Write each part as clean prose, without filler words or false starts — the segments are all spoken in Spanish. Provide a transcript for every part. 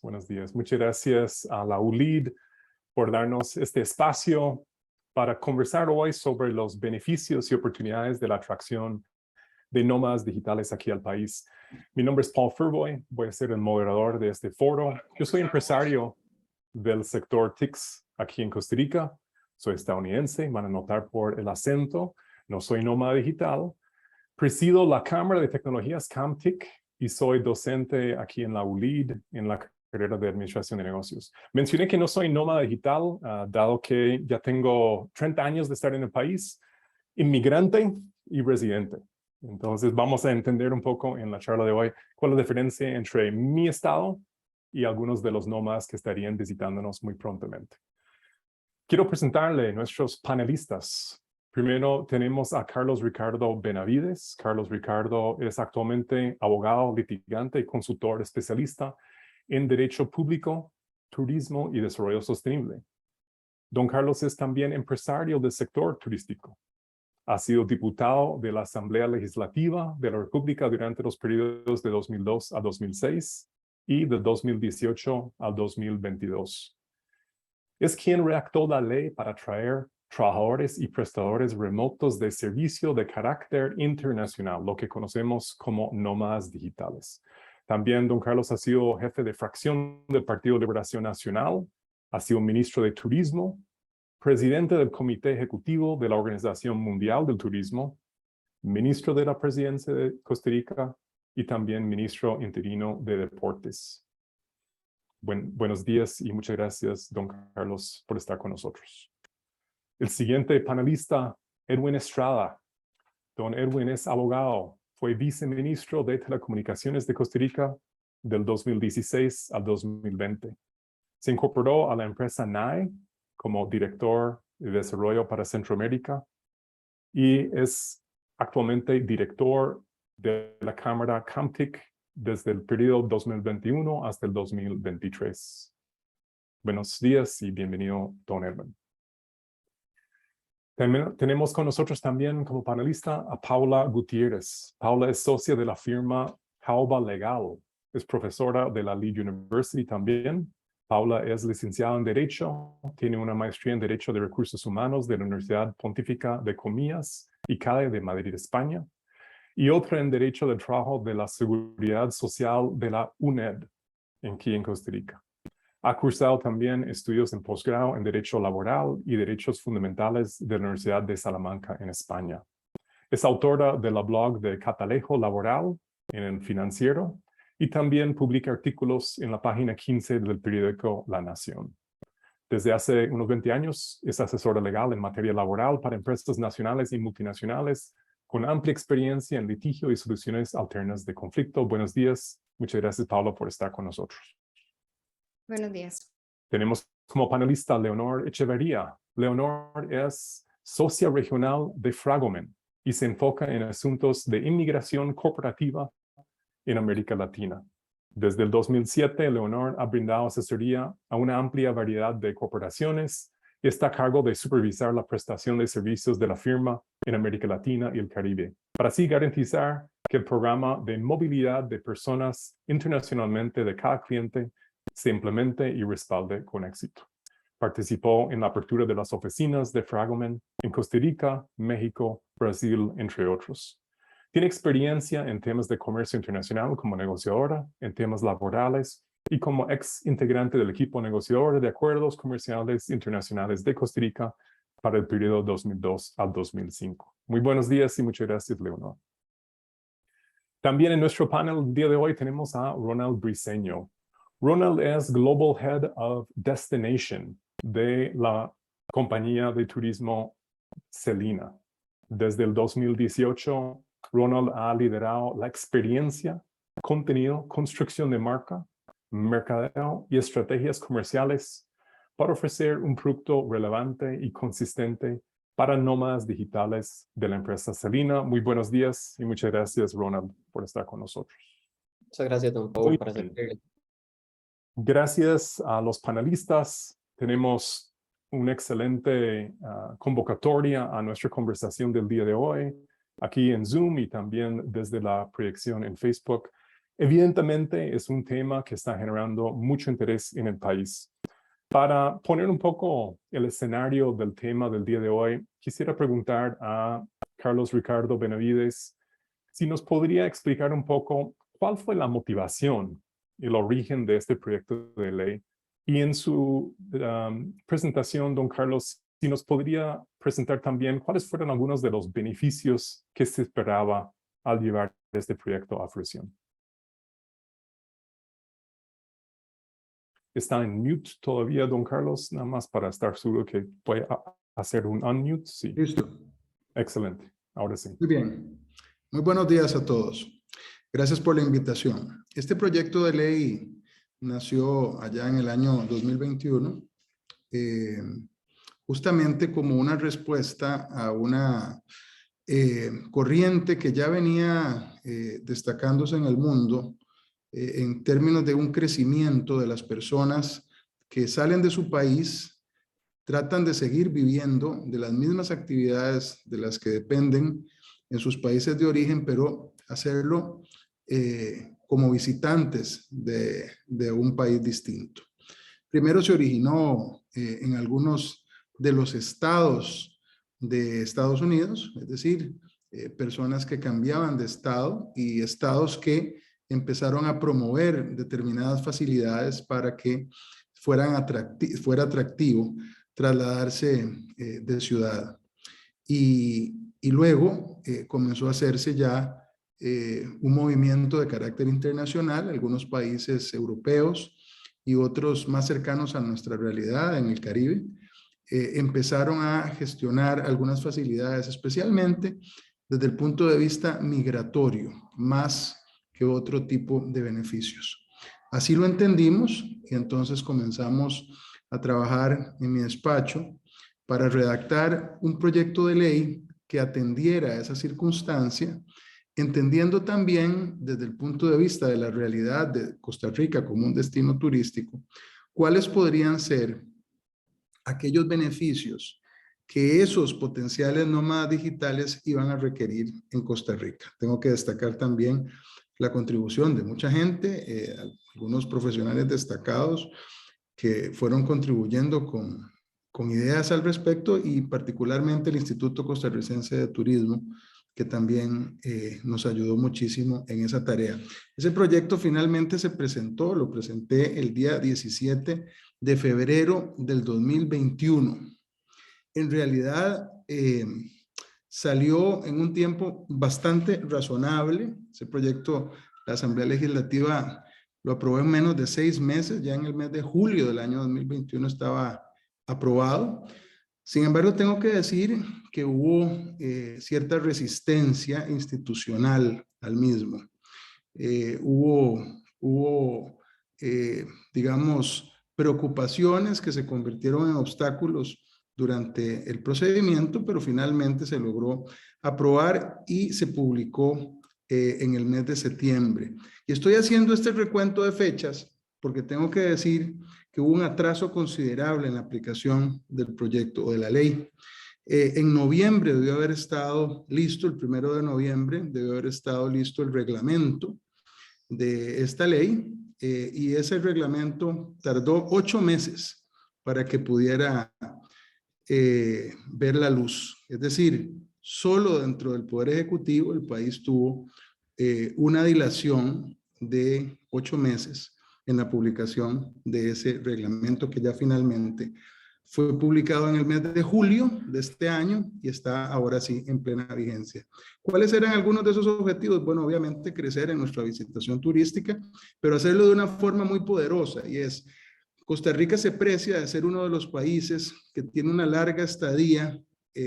Buenos días. Muchas gracias a la ULID por darnos este espacio para conversar hoy sobre los beneficios y oportunidades de la atracción de nómadas digitales aquí al país. Mi nombre es Paul Furboy, voy a ser el moderador de este foro. Yo soy empresario del sector TICS aquí en Costa Rica. Soy estadounidense, van a notar por el acento. No soy nómada digital. Presido la Cámara de Tecnologías CAMTIC y soy docente aquí en la ULID, en la carrera de Administración de Negocios. Mencioné que no soy nómada digital, dado que ya tengo 30 años de estar en el país, inmigrante y residente. Entonces vamos a entender un poco en la charla de hoy cuál es la diferencia entre mi estado y algunos de los nómadas que estarían visitándonos muy prontamente. Quiero presentarle a nuestros panelistas. Primero tenemos a Carlos Ricardo Benavides. Carlos Ricardo es actualmente abogado, litigante y consultor especialista en Derecho Público, Turismo y Desarrollo Sostenible. Don Carlos es también empresario del sector turístico. Ha sido diputado de la Asamblea Legislativa de la República durante los periodos de 2002 a 2006 y de 2018 al 2022. Es quien redactó la ley para atraer trabajadores y prestadores remotos de servicio de carácter internacional, lo que conocemos como nómadas digitales. También don Carlos ha sido jefe de fracción del Partido de Liberación Nacional, ha sido ministro de Turismo, presidente del Comité Ejecutivo de la Organización Mundial del Turismo, ministro de la Presidencia de Costa Rica y también ministro interino de Deportes. Buenos días y muchas gracias, don Carlos, por estar con nosotros. El siguiente panelista, Edwin Estrada. Don Edwin es abogado, fue viceministro de Telecomunicaciones de Costa Rica del 2016 al 2020. Se incorporó a la empresa NAE como director de desarrollo para Centroamérica y es actualmente director de la Cámara CAMTIC desde el periodo 2021 hasta el 2023. Buenos días y bienvenido, don Edwin. Tenemos con nosotros también como panelista a Paula Gutiérrez. Paula es socia de la firma Jauba Legal. Es profesora de la Leeds University también. Paula es licenciada en Derecho, tiene una maestría en Derecho de Recursos Humanos de la Universidad Pontífica de Comillas y CADE de Madrid, España, y otra en Derecho del Trabajo de la Seguridad Social de la UNED, aquí en Costa Rica. Ha cursado también estudios en posgrado en Derecho Laboral y Derechos Fundamentales de la Universidad de Salamanca, en España. Es autora de la blog de Catalejo Laboral en El Financiero y también publica artículos en la página 15 del periódico La Nación. Desde hace unos 20 años es asesora legal en materia laboral para empresas nacionales y multinacionales con amplia experiencia en litigio y soluciones alternas de conflicto. Buenos días. Muchas gracias, Paula, por estar con nosotros. Buenos días. Tenemos como panelista a Leonor Echeverría. Leonor es socia regional de Fragomen y se enfoca en asuntos de inmigración corporativa en América Latina. Desde el 2007, Leonor ha brindado asesoría a una amplia variedad de corporaciones y está a cargo de supervisar la prestación de servicios de la firma en América Latina y el Caribe, para así garantizar que el programa de movilidad de personas internacionalmente de cada cliente se implemente y respalde con éxito. Participó en la apertura de las oficinas de Fragomen en Costa Rica, México, Brasil, entre otros. Tiene experiencia en temas de comercio internacional como negociadora, en temas laborales y como ex integrante del equipo negociador de acuerdos comerciales internacionales de Costa Rica para el periodo 2002 al 2005. Muy buenos días y muchas gracias, Leonor. También en nuestro panel el día de hoy tenemos a Ronald Briceño. Ronald es Global Head of Destination de la compañía de turismo Celina. Desde el 2018, Ronald ha liderado la experiencia, contenido, construcción de marca, mercadeo y estrategias comerciales para ofrecer un producto relevante y consistente para nómadas digitales de la empresa Celina. Muy buenos días y muchas gracias, Ronald, por estar con nosotros. Muchas gracias, don Paul, Muy para bien. servirle. Gracias a los panelistas. Tenemos una excelente convocatoria a nuestra conversación del día de hoy, aquí en Zoom y también desde la proyección en Facebook. Evidentemente, es un tema que está generando mucho interés en el país. Para poner un poco el escenario del tema del día de hoy, quisiera preguntar a Carlos Ricardo Benavides si nos podría explicar un poco cuál fue la motivación y el origen de este proyecto de ley. Y en su presentación, don Carlos, si nos podría presentar también cuáles fueron algunos de los beneficios que se esperaba al llevar este proyecto a fruición. Está en mute todavía, don Carlos, nada más para estar seguro que puede hacer un unmute. Sí. Listo. Excelente. Ahora sí. Muy bien. Muy buenos días a todos. Gracias por la invitación. Este proyecto de ley nació allá en el año 2021, justamente como una respuesta a una corriente que ya venía destacándose en el mundo en términos de un crecimiento de las personas que salen de su país, tratan de seguir viviendo de las mismas actividades de las que dependen en sus países de origen, pero hacerlo como visitantes de un país distinto. Primero se originó en algunos de los estados de Estados Unidos, es decir, personas que cambiaban de estado y estados que empezaron a promover determinadas facilidades para que fuera atractivo trasladarse de ciudad. Y luego comenzó a hacerse ya un movimiento de carácter internacional. Algunos países europeos y otros más cercanos a nuestra realidad en el Caribe empezaron a gestionar algunas facilidades, especialmente desde el punto de vista migratorio, más que otro tipo de beneficios. Así lo entendimos y entonces comenzamos a trabajar en mi despacho para redactar un proyecto de ley que atendiera a esa circunstancia, entendiendo también desde el punto de vista de la realidad de Costa Rica como un destino turístico, cuáles podrían ser aquellos beneficios que esos potenciales nómadas digitales iban a requerir en Costa Rica. Tengo que destacar también la contribución de mucha gente, algunos profesionales destacados que fueron contribuyendo con ideas al respecto y particularmente el Instituto Costarricense de Turismo, que también nos ayudó muchísimo en esa tarea. Ese proyecto finalmente se presentó, lo presenté el día 17 de febrero del 2021. En realidad salió en un tiempo bastante razonable. Ese proyecto, la Asamblea Legislativa lo aprobó en menos de 6 meses, ya en el mes de julio del año 2021 estaba aprobado. Sin embargo, tengo que decir que hubo cierta resistencia institucional al mismo. Hubo digamos, preocupaciones que se convirtieron en obstáculos durante el procedimiento, pero finalmente se logró aprobar y se publicó en el mes de septiembre. Y estoy haciendo este recuento de fechas porque tengo que decir que hubo un atraso considerable en la aplicación del proyecto o de la ley. En noviembre debió haber estado listo, el 1 de noviembre, debió haber estado listo el reglamento de esta ley y ese reglamento tardó 8 meses para que pudiera ver la luz. Es decir, solo dentro del Poder Ejecutivo el país tuvo una dilación de 8 meses en la publicación de ese reglamento que ya finalmente fue publicado en el mes de julio de este año y está ahora sí en plena vigencia. ¿Cuáles eran algunos de esos objetivos? Bueno, obviamente crecer en nuestra visitación turística, pero hacerlo de una forma muy poderosa y es, Costa Rica se precia de ser uno de los países que tiene una larga estadía,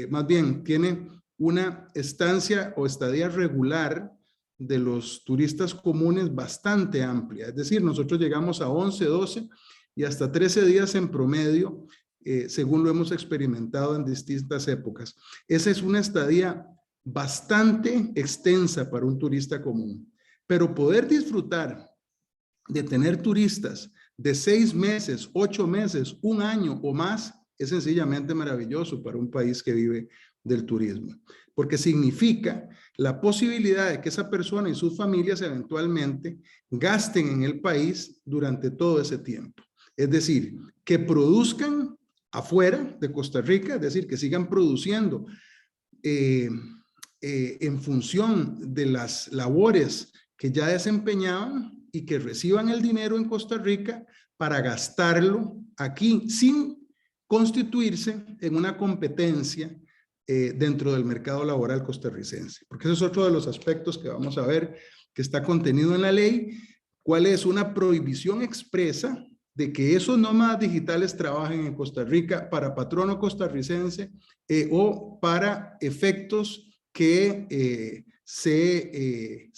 más bien tiene una estancia o estadía regular de los turistas comunes bastante amplia. Es decir, nosotros llegamos a 11, 12 y hasta 13 días en promedio según lo hemos experimentado en distintas épocas. Esa es una estadía bastante extensa para un turista común, pero poder disfrutar de tener turistas de 6 meses, 8 meses, 1 año o más es sencillamente maravilloso para un país que vive del turismo, porque significa la posibilidad de que esa persona y sus familias eventualmente gasten en el país durante todo ese tiempo. Es decir, que produzcan afuera de Costa Rica, es decir, que sigan produciendo en función de las labores que ya desempeñaban y que reciban el dinero en Costa Rica para gastarlo aquí sin constituirse en una competencia dentro del mercado laboral costarricense. Porque ese es otro de los aspectos que vamos a ver que está contenido en la ley, cuál es una prohibición expresa de que esos nómadas digitales trabajen en Costa Rica para patrono costarricense o para efectos que se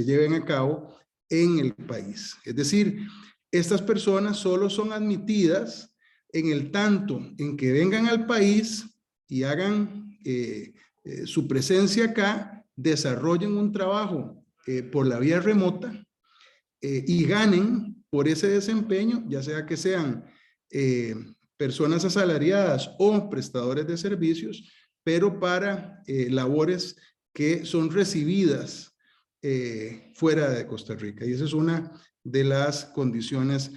lleven a cabo en el país. Es decir, estas personas solo son admitidas en el tanto en que vengan al país y hagan su presencia acá, desarrollen un trabajo por la vía remota y ganen por ese desempeño, ya sea que sean personas asalariadas o prestadores de servicios, pero para labores que son recibidas fuera de Costa Rica. Y esa es una de las condiciones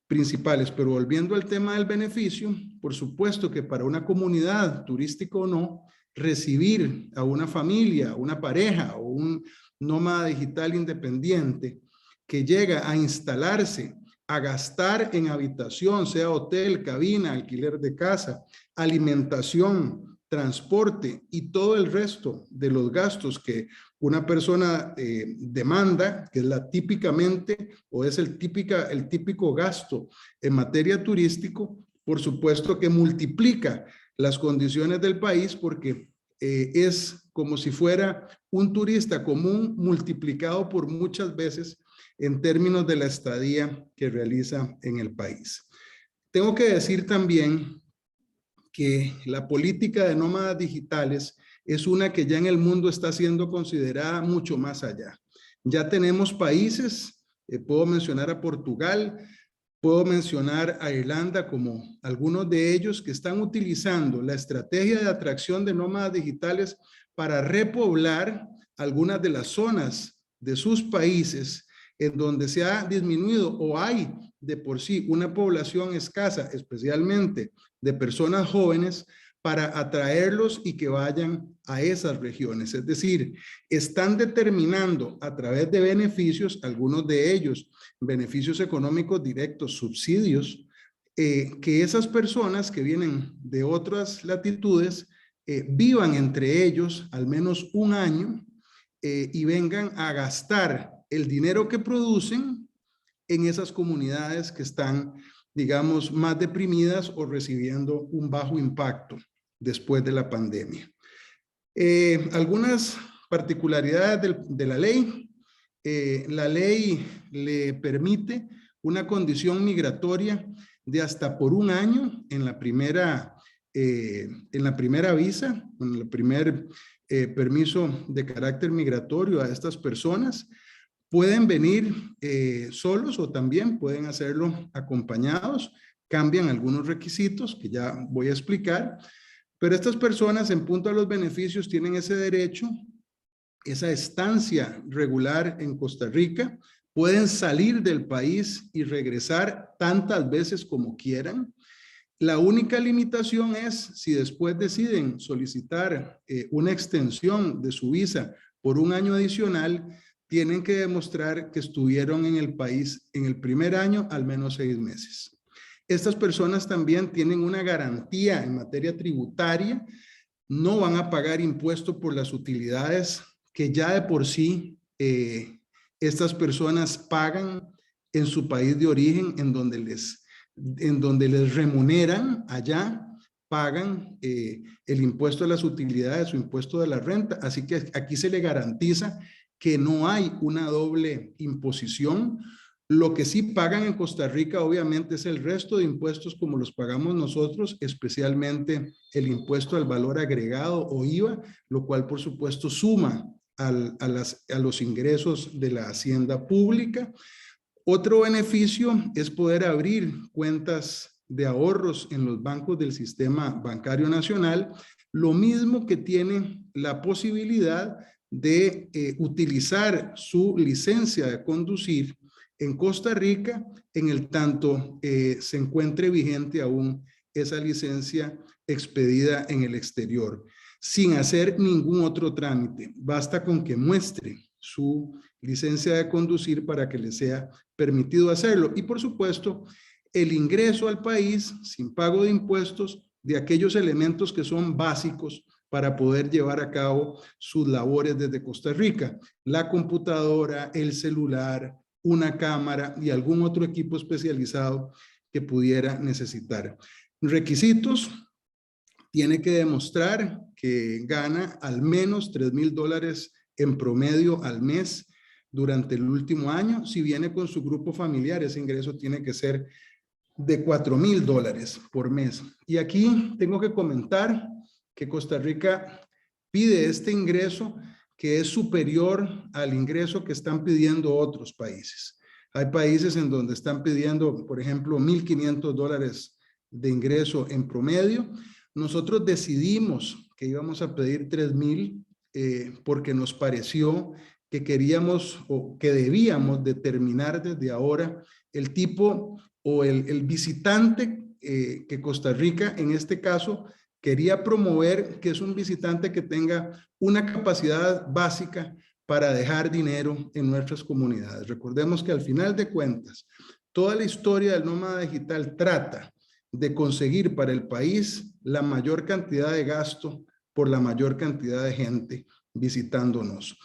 principales. Pero volviendo al tema del beneficio, por supuesto que para una comunidad, turística o no, recibir a una familia, una pareja o un nómada digital independiente que llega a instalarse, a gastar en habitación, sea hotel, cabina, alquiler de casa, alimentación, transporte y todo el resto de los gastos que una persona demanda, que es la típicamente o es el típico gasto en materia turístico, por supuesto que multiplica las condiciones del país porque es como si fuera un turista común multiplicado por muchas veces en términos de la estadía que realiza en el país. Tengo que decir también que la política de nómadas digitales es una que ya en el mundo está siendo considerada mucho más allá. Ya tenemos países, puedo mencionar a Portugal, puedo mencionar a Irlanda como algunos de ellos que están utilizando la estrategia de atracción de nómadas digitales para repoblar algunas de las zonas de sus países en donde se ha disminuido o hay de por sí una población escasa, especialmente de personas jóvenes, para atraerlos y que vayan a esas regiones. Es decir, están determinando a través de beneficios, algunos de ellos beneficios económicos directos, subsidios, que esas personas que vienen de otras latitudes vivan entre ellos al menos 1 año y vengan a gastar el dinero que producen en esas comunidades que están, digamos, más deprimidas o recibiendo un bajo impacto después de la pandemia. Algunas particularidades de la ley. La ley le permite una condición migratoria de hasta por 1 año en la primera visa, en el primer permiso de carácter migratorio a estas personas. Pueden venir solos o también pueden hacerlo acompañados. Cambian algunos requisitos que ya voy a explicar, pero estas personas en punto a los beneficios tienen ese derecho, esa estancia regular en Costa Rica, pueden salir del país y regresar tantas veces como quieran. La única limitación es si después deciden solicitar una extensión de su visa por 1 año adicional, tienen que demostrar que estuvieron en el país en el primer año al menos 6 meses. Estas personas también tienen una garantía en materia tributaria, no van a pagar impuesto por las utilidades que ya de por sí estas personas pagan en su país de origen, en donde les remuneran allá, pagan el impuesto de las utilidades o impuesto de la renta. Así que aquí se le garantiza que no hay una doble imposición, Lo que sí pagan en Costa Rica, obviamente, es el resto de impuestos como los pagamos nosotros, especialmente el impuesto al valor agregado o IVA, lo cual, por supuesto, suma a los ingresos de la hacienda pública. Otro beneficio es poder abrir cuentas de ahorros en los bancos del sistema bancario nacional, lo mismo que tiene la posibilidad de utilizar su licencia de conducir en Costa Rica, en el tanto se encuentre vigente aún esa licencia expedida en el exterior, sin hacer ningún otro trámite. Basta con que muestre su licencia de conducir para que le sea permitido hacerlo. Y por supuesto, el ingreso al país sin pago de impuestos de aquellos elementos que son básicos para poder llevar a cabo sus labores desde Costa Rica. La computadora, el celular, una cámara y algún otro equipo especializado que pudiera necesitar. Requisitos: tiene que demostrar que gana al menos $3,000 en promedio al mes durante el último año. Si viene con su grupo familiar, ese ingreso tiene que ser de $4,000 por mes. Y aquí tengo que comentar que Costa Rica pide este ingreso que es superior al ingreso que están pidiendo otros países. Hay países en donde están pidiendo, por ejemplo, $1,500 de ingreso en promedio. Nosotros decidimos que íbamos a pedir 3,000 porque nos pareció que queríamos o que debíamos determinar desde ahora el tipo o el visitante que Costa Rica en este caso quería promover, que es un visitante que tenga una capacidad básica para dejar dinero en nuestras comunidades. Recordemos que al final de cuentas, toda la historia del nómada digital trata de conseguir para el país la mayor cantidad de gasto por la mayor cantidad de gente visitándonos.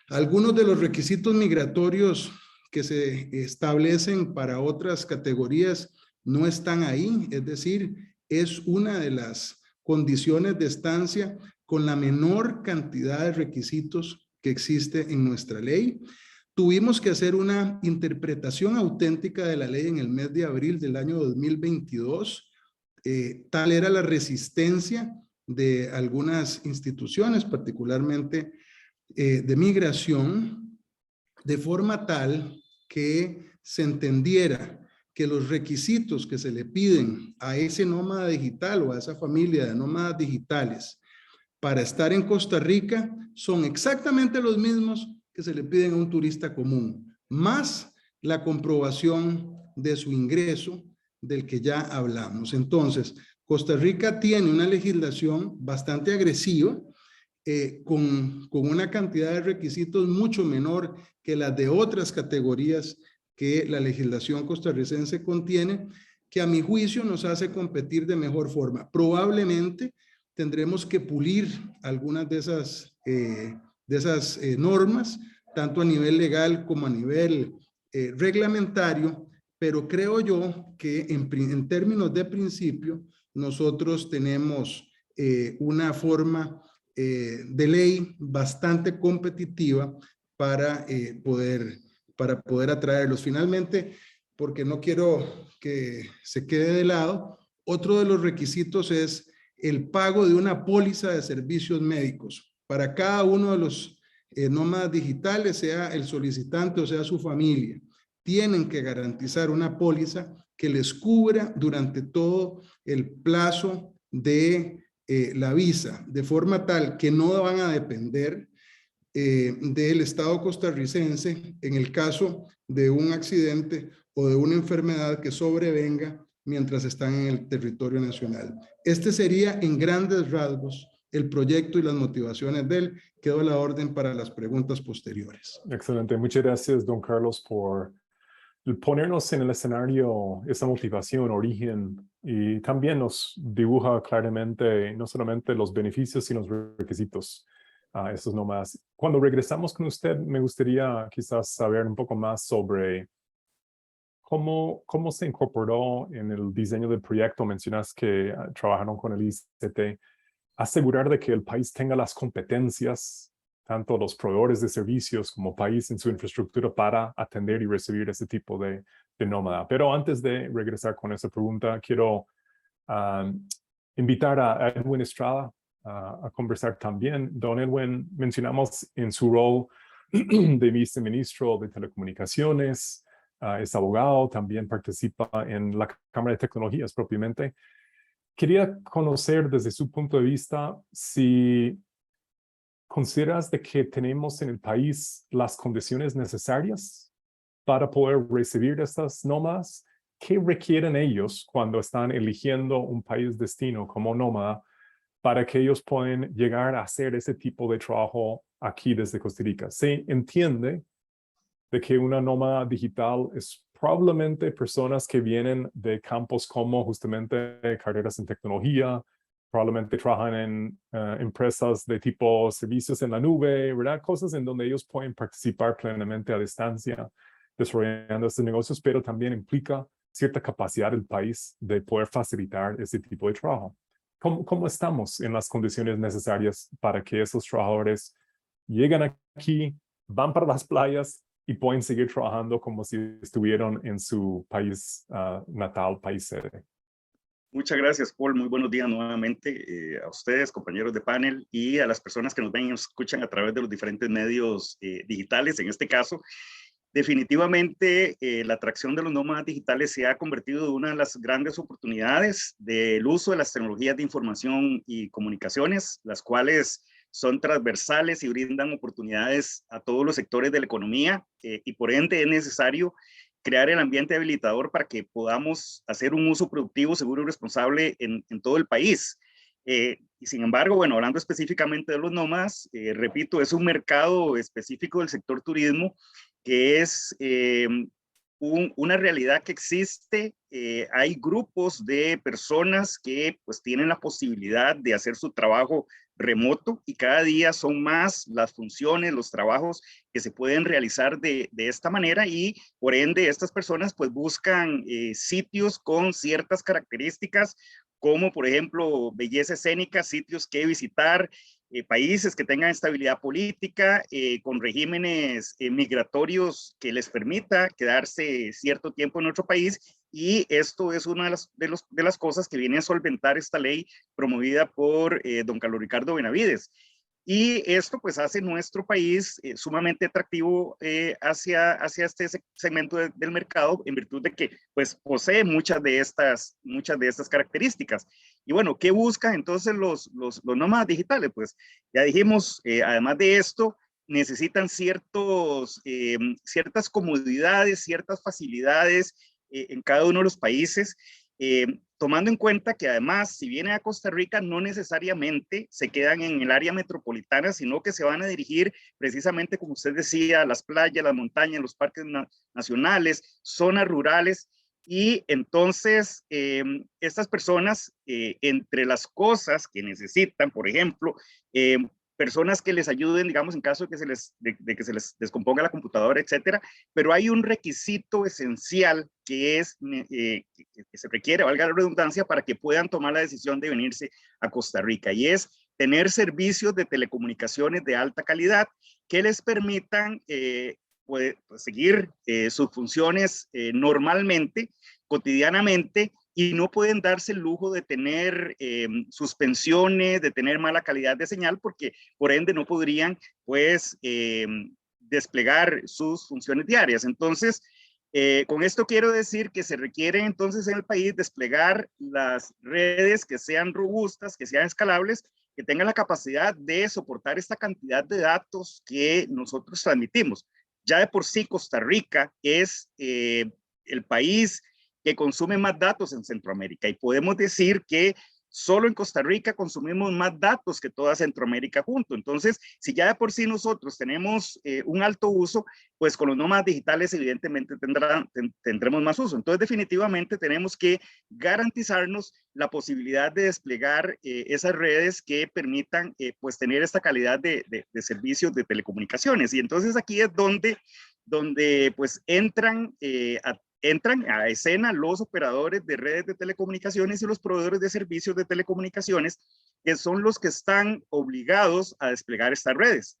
Algunos de los requisitos migratorios que se establecen para otras categorías no están ahí, es decir, es una de las condiciones de estancia con la menor cantidad de requisitos que existe en nuestra ley. Tuvimos que hacer una interpretación auténtica de la ley en el mes de abril del año 2022. Tal era la resistencia de algunas instituciones, particularmente de migración, de forma tal que se entendiera que los requisitos que se le piden a ese nómada digital o a esa familia de nómadas digitales para estar en Costa Rica son exactamente los mismos que se le piden a un turista común, más la comprobación de su ingreso del que ya hablamos. Entonces, Costa Rica tiene una legislación bastante agresiva, con una cantidad de requisitos mucho menor que las de otras categorías que la legislación costarricense contiene, que a mi juicio nos hace competir de mejor forma. Probablemente tendremos que pulir algunas de esas normas, tanto a nivel legal como a nivel reglamentario, pero creo yo que en términos de principio nosotros tenemos una forma de ley bastante competitiva para poder atraerlos. Finalmente, porque no quiero que se quede de lado, otro de los requisitos es el pago de una póliza de servicios médicos para cada uno de los nómadas digitales, sea el solicitante o sea su familia. Tienen que garantizar una póliza que les cubra durante todo el plazo de la visa, de forma tal que no van a depender del Estado costarricense en el caso de un accidente o de una enfermedad que sobrevenga mientras están en el territorio nacional. Este sería en grandes rasgos el proyecto y las motivaciones de él. Quedo a la orden para las preguntas posteriores. Excelente. Muchas gracias, don Carlos, por ponernos en el escenario esa motivación, origen, y también nos dibuja claramente no solamente los beneficios, sino los requisitos. Estos nomás. Cuando regresamos con usted, me gustaría quizás saber un poco más sobre cómo se incorporó en el diseño del proyecto. Mencionas que trabajaron con el ICT. Asegurar de que el país tenga las competencias tanto los proveedores de servicios como país en su infraestructura para atender y recibir ese tipo de nómada. Pero antes de regresar con esa pregunta, quiero invitar a Edwin Estrada a conversar también. Don Edwin, mencionamos en su rol de viceministro de Telecomunicaciones, es abogado, también participa en la Cámara de Tecnologías propiamente. Quería conocer desde su punto de vista si consideras de que tenemos en el país las condiciones necesarias para poder recibir estas nómadas. ¿Qué requieren ellos cuando están eligiendo un país destino como nómada para que ellos puedan llegar a hacer ese tipo de trabajo aquí desde Costa Rica? Se entiende de que una nómada digital es probablemente personas que vienen de campos como justamente carreras en tecnología, probablemente trabajan en empresas de tipo servicios en la nube, ¿verdad? Cosas en donde ellos pueden participar plenamente a distancia desarrollando estos negocios, pero también implica cierta capacidad del país de poder facilitar ese tipo de trabajo. ¿Cómo estamos en las condiciones necesarias para que esos trabajadores lleguen aquí, van para las playas y pueden seguir trabajando como si estuvieran en su país natal, país sede? Muchas gracias, Paul. Muy buenos días nuevamente a ustedes, compañeros de panel, y a las personas que nos ven y nos escuchan a través de los diferentes medios digitales. En este caso, definitivamente la atracción de los nómadas digitales se ha convertido en una de las grandes oportunidades del uso de las tecnologías de información y comunicaciones, las cuales son transversales y brindan oportunidades a todos los sectores de la economía y por ende es necesario crear el ambiente habilitador para que podamos hacer un uso productivo, seguro y responsable en todo el país. Y sin embargo, bueno, hablando específicamente de los nómadas, repito, es un mercado específico del sector turismo que es una realidad que existe. Hay grupos de personas que pues tienen la posibilidad de hacer su trabajo remoto y cada día son más las funciones, los trabajos que se pueden realizar de esta manera y por ende estas personas pues buscan sitios con ciertas características como por ejemplo belleza escénica, sitios que visitar, países que tengan estabilidad política, con regímenes migratorios que les permita quedarse cierto tiempo en otro país. Y esto es una de las cosas que viene a solventar esta ley promovida por don Carlos Ricardo Benavides. Y esto pues hace nuestro país sumamente atractivo hacia este segmento del mercado en virtud de que pues posee muchas de estas características. Y bueno, ¿qué buscan entonces los nómadas digitales? Pues ya dijimos, además de esto, necesitan ciertas comodidades, ciertas facilidades en cada uno de los países, tomando en cuenta que además, si vienen a Costa Rica, no necesariamente se quedan en el área metropolitana, sino que se van a dirigir precisamente, como usted decía, a las playas, las montañas, los parques nacionales, zonas rurales. Y entonces, estas personas, entre las cosas que necesitan, por ejemplo, personas que les ayuden, digamos, en caso de que se les descomponga la computadora, etcétera, pero hay un requisito esencial que es que se requiere, valga la redundancia, para que puedan tomar la decisión de venirse a Costa Rica, y es tener servicios de telecomunicaciones de alta calidad que les permitan pues, seguir sus funciones normalmente, cotidianamente, y no pueden darse el lujo de tener suspensiones, de tener mala calidad de señal, porque por ende no podrían pues desplegar sus funciones diarias. Entonces, con esto quiero decir que se requiere entonces en el país desplegar las redes que sean robustas, que sean escalables, que tengan la capacidad de soportar esta cantidad de datos que nosotros transmitimos. Ya de por sí Costa Rica es el país que consume más datos en Centroamérica, y podemos decir que solo en Costa Rica consumimos más datos que toda Centroamérica junto. Entonces, si ya de por sí nosotros tenemos un alto uso, pues con los nómadas digitales evidentemente tendremos más uso. Entonces, definitivamente tenemos que garantizarnos la posibilidad de desplegar esas redes que permitan pues tener esta calidad de servicios de telecomunicaciones. Y entonces aquí es donde pues entran a escena los operadores de redes de telecomunicaciones y los proveedores de servicios de telecomunicaciones, que son los que están obligados a desplegar estas redes.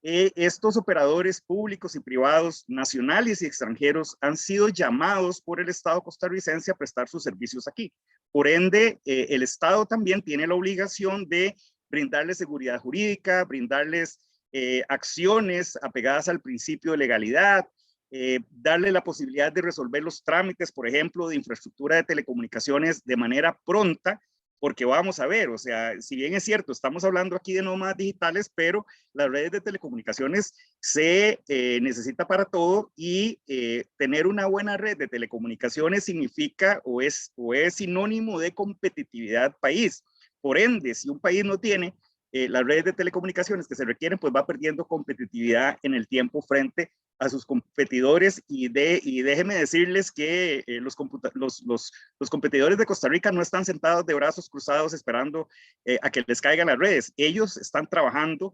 estos operadores públicos y privados, nacionales y extranjeros, han sido llamados por el Estado costarricense a prestar sus servicios aquí. Por ende, el Estado también tiene la obligación de brindarles seguridad jurídica, brindarles acciones apegadas al principio de legalidad, darle la posibilidad de resolver los trámites, por ejemplo, de infraestructura de telecomunicaciones de manera pronta, porque vamos a ver, o sea, si bien es cierto, estamos hablando aquí de nómadas digitales, pero las redes de telecomunicaciones se necesita para todo y tener una buena red de telecomunicaciones significa o es sinónimo de competitividad país. Por ende, si un país no tiene las redes de telecomunicaciones que se requieren, pues va perdiendo competitividad en el tiempo frente a sus competidores y déjenme decirles que los competidores de Costa Rica no están sentados de brazos cruzados esperando a que les caigan las redes. Ellos están trabajando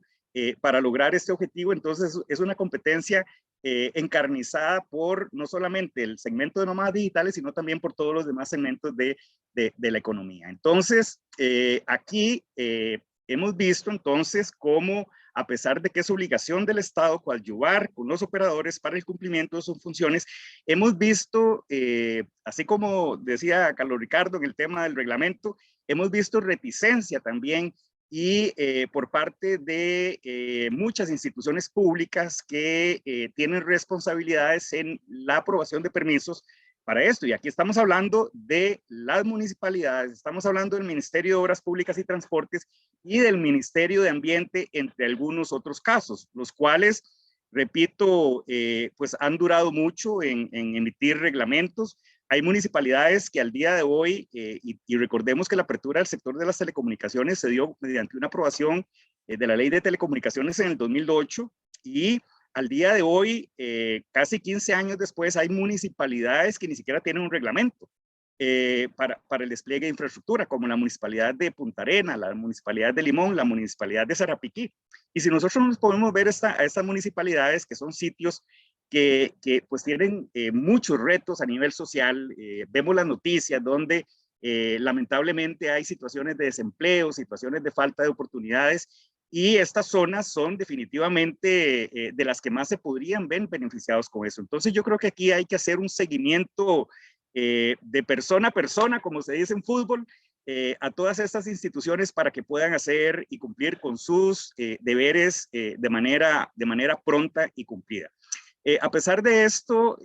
para lograr este objetivo, entonces es una competencia encarnizada por no solamente el segmento de nómadas digitales, sino también por todos los demás segmentos de la economía. Entonces, aquí hemos visto entonces cómo, a pesar de que es obligación del Estado coadyuvar con los operadores para el cumplimiento de sus funciones, hemos visto, así como decía Carlos Ricardo en el tema del reglamento, hemos visto reticencia también y por parte de muchas instituciones públicas que tienen responsabilidades en la aprobación de permisos para esto. Y aquí estamos hablando de las municipalidades, estamos hablando del Ministerio de Obras Públicas y Transportes y del Ministerio de Ambiente, entre algunos otros casos, los cuales, repito, pues han durado mucho en emitir reglamentos. Hay municipalidades que al día de hoy, y recordemos que la apertura del sector de las telecomunicaciones se dio mediante una aprobación de la Ley de Telecomunicaciones en el 2008 y al día de hoy, casi 15 años después, hay municipalidades que ni siquiera tienen un reglamento para el despliegue de infraestructura, como la municipalidad de Punta Arenas, la municipalidad de Limón, la municipalidad de Sarapiquí. Y si nosotros nos podemos ver a estas municipalidades, que son sitios que pues tienen muchos retos a nivel social, vemos las noticias donde lamentablemente hay situaciones de desempleo, situaciones de falta de oportunidades, y estas zonas son definitivamente de las que más se podrían ver beneficiados con eso. Entonces yo creo que aquí hay que hacer un seguimiento de persona a persona, como se dice en fútbol, a todas estas instituciones para que puedan hacer y cumplir con sus deberes de manera pronta y cumplida. A pesar de esto,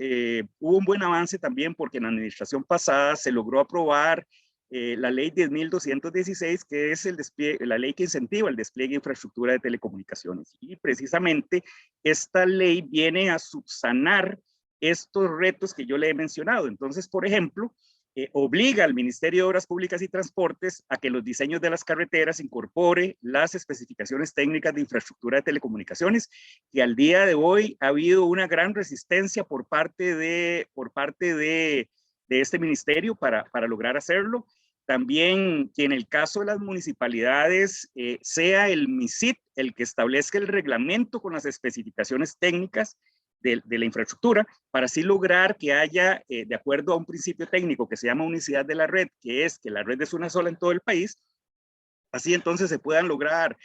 hubo un buen avance también porque en la administración pasada se logró aprobar la ley 10.216, que es la ley que incentiva el despliegue de infraestructura de telecomunicaciones. Y precisamente esta ley viene a subsanar estos retos que yo le he mencionado. Entonces, por ejemplo, obliga al Ministerio de Obras Públicas y Transportes a que los diseños de las carreteras incorpore las especificaciones técnicas de infraestructura de telecomunicaciones, que al día de hoy ha habido una gran resistencia por parte de este ministerio para lograr hacerlo. También que en el caso de las municipalidades sea el MISIT el que establezca el reglamento con las especificaciones técnicas de la infraestructura, para así lograr que haya, de acuerdo a un principio técnico que se llama unicidad de la red, que es que la red es una sola en todo el país, así entonces se puedan lograr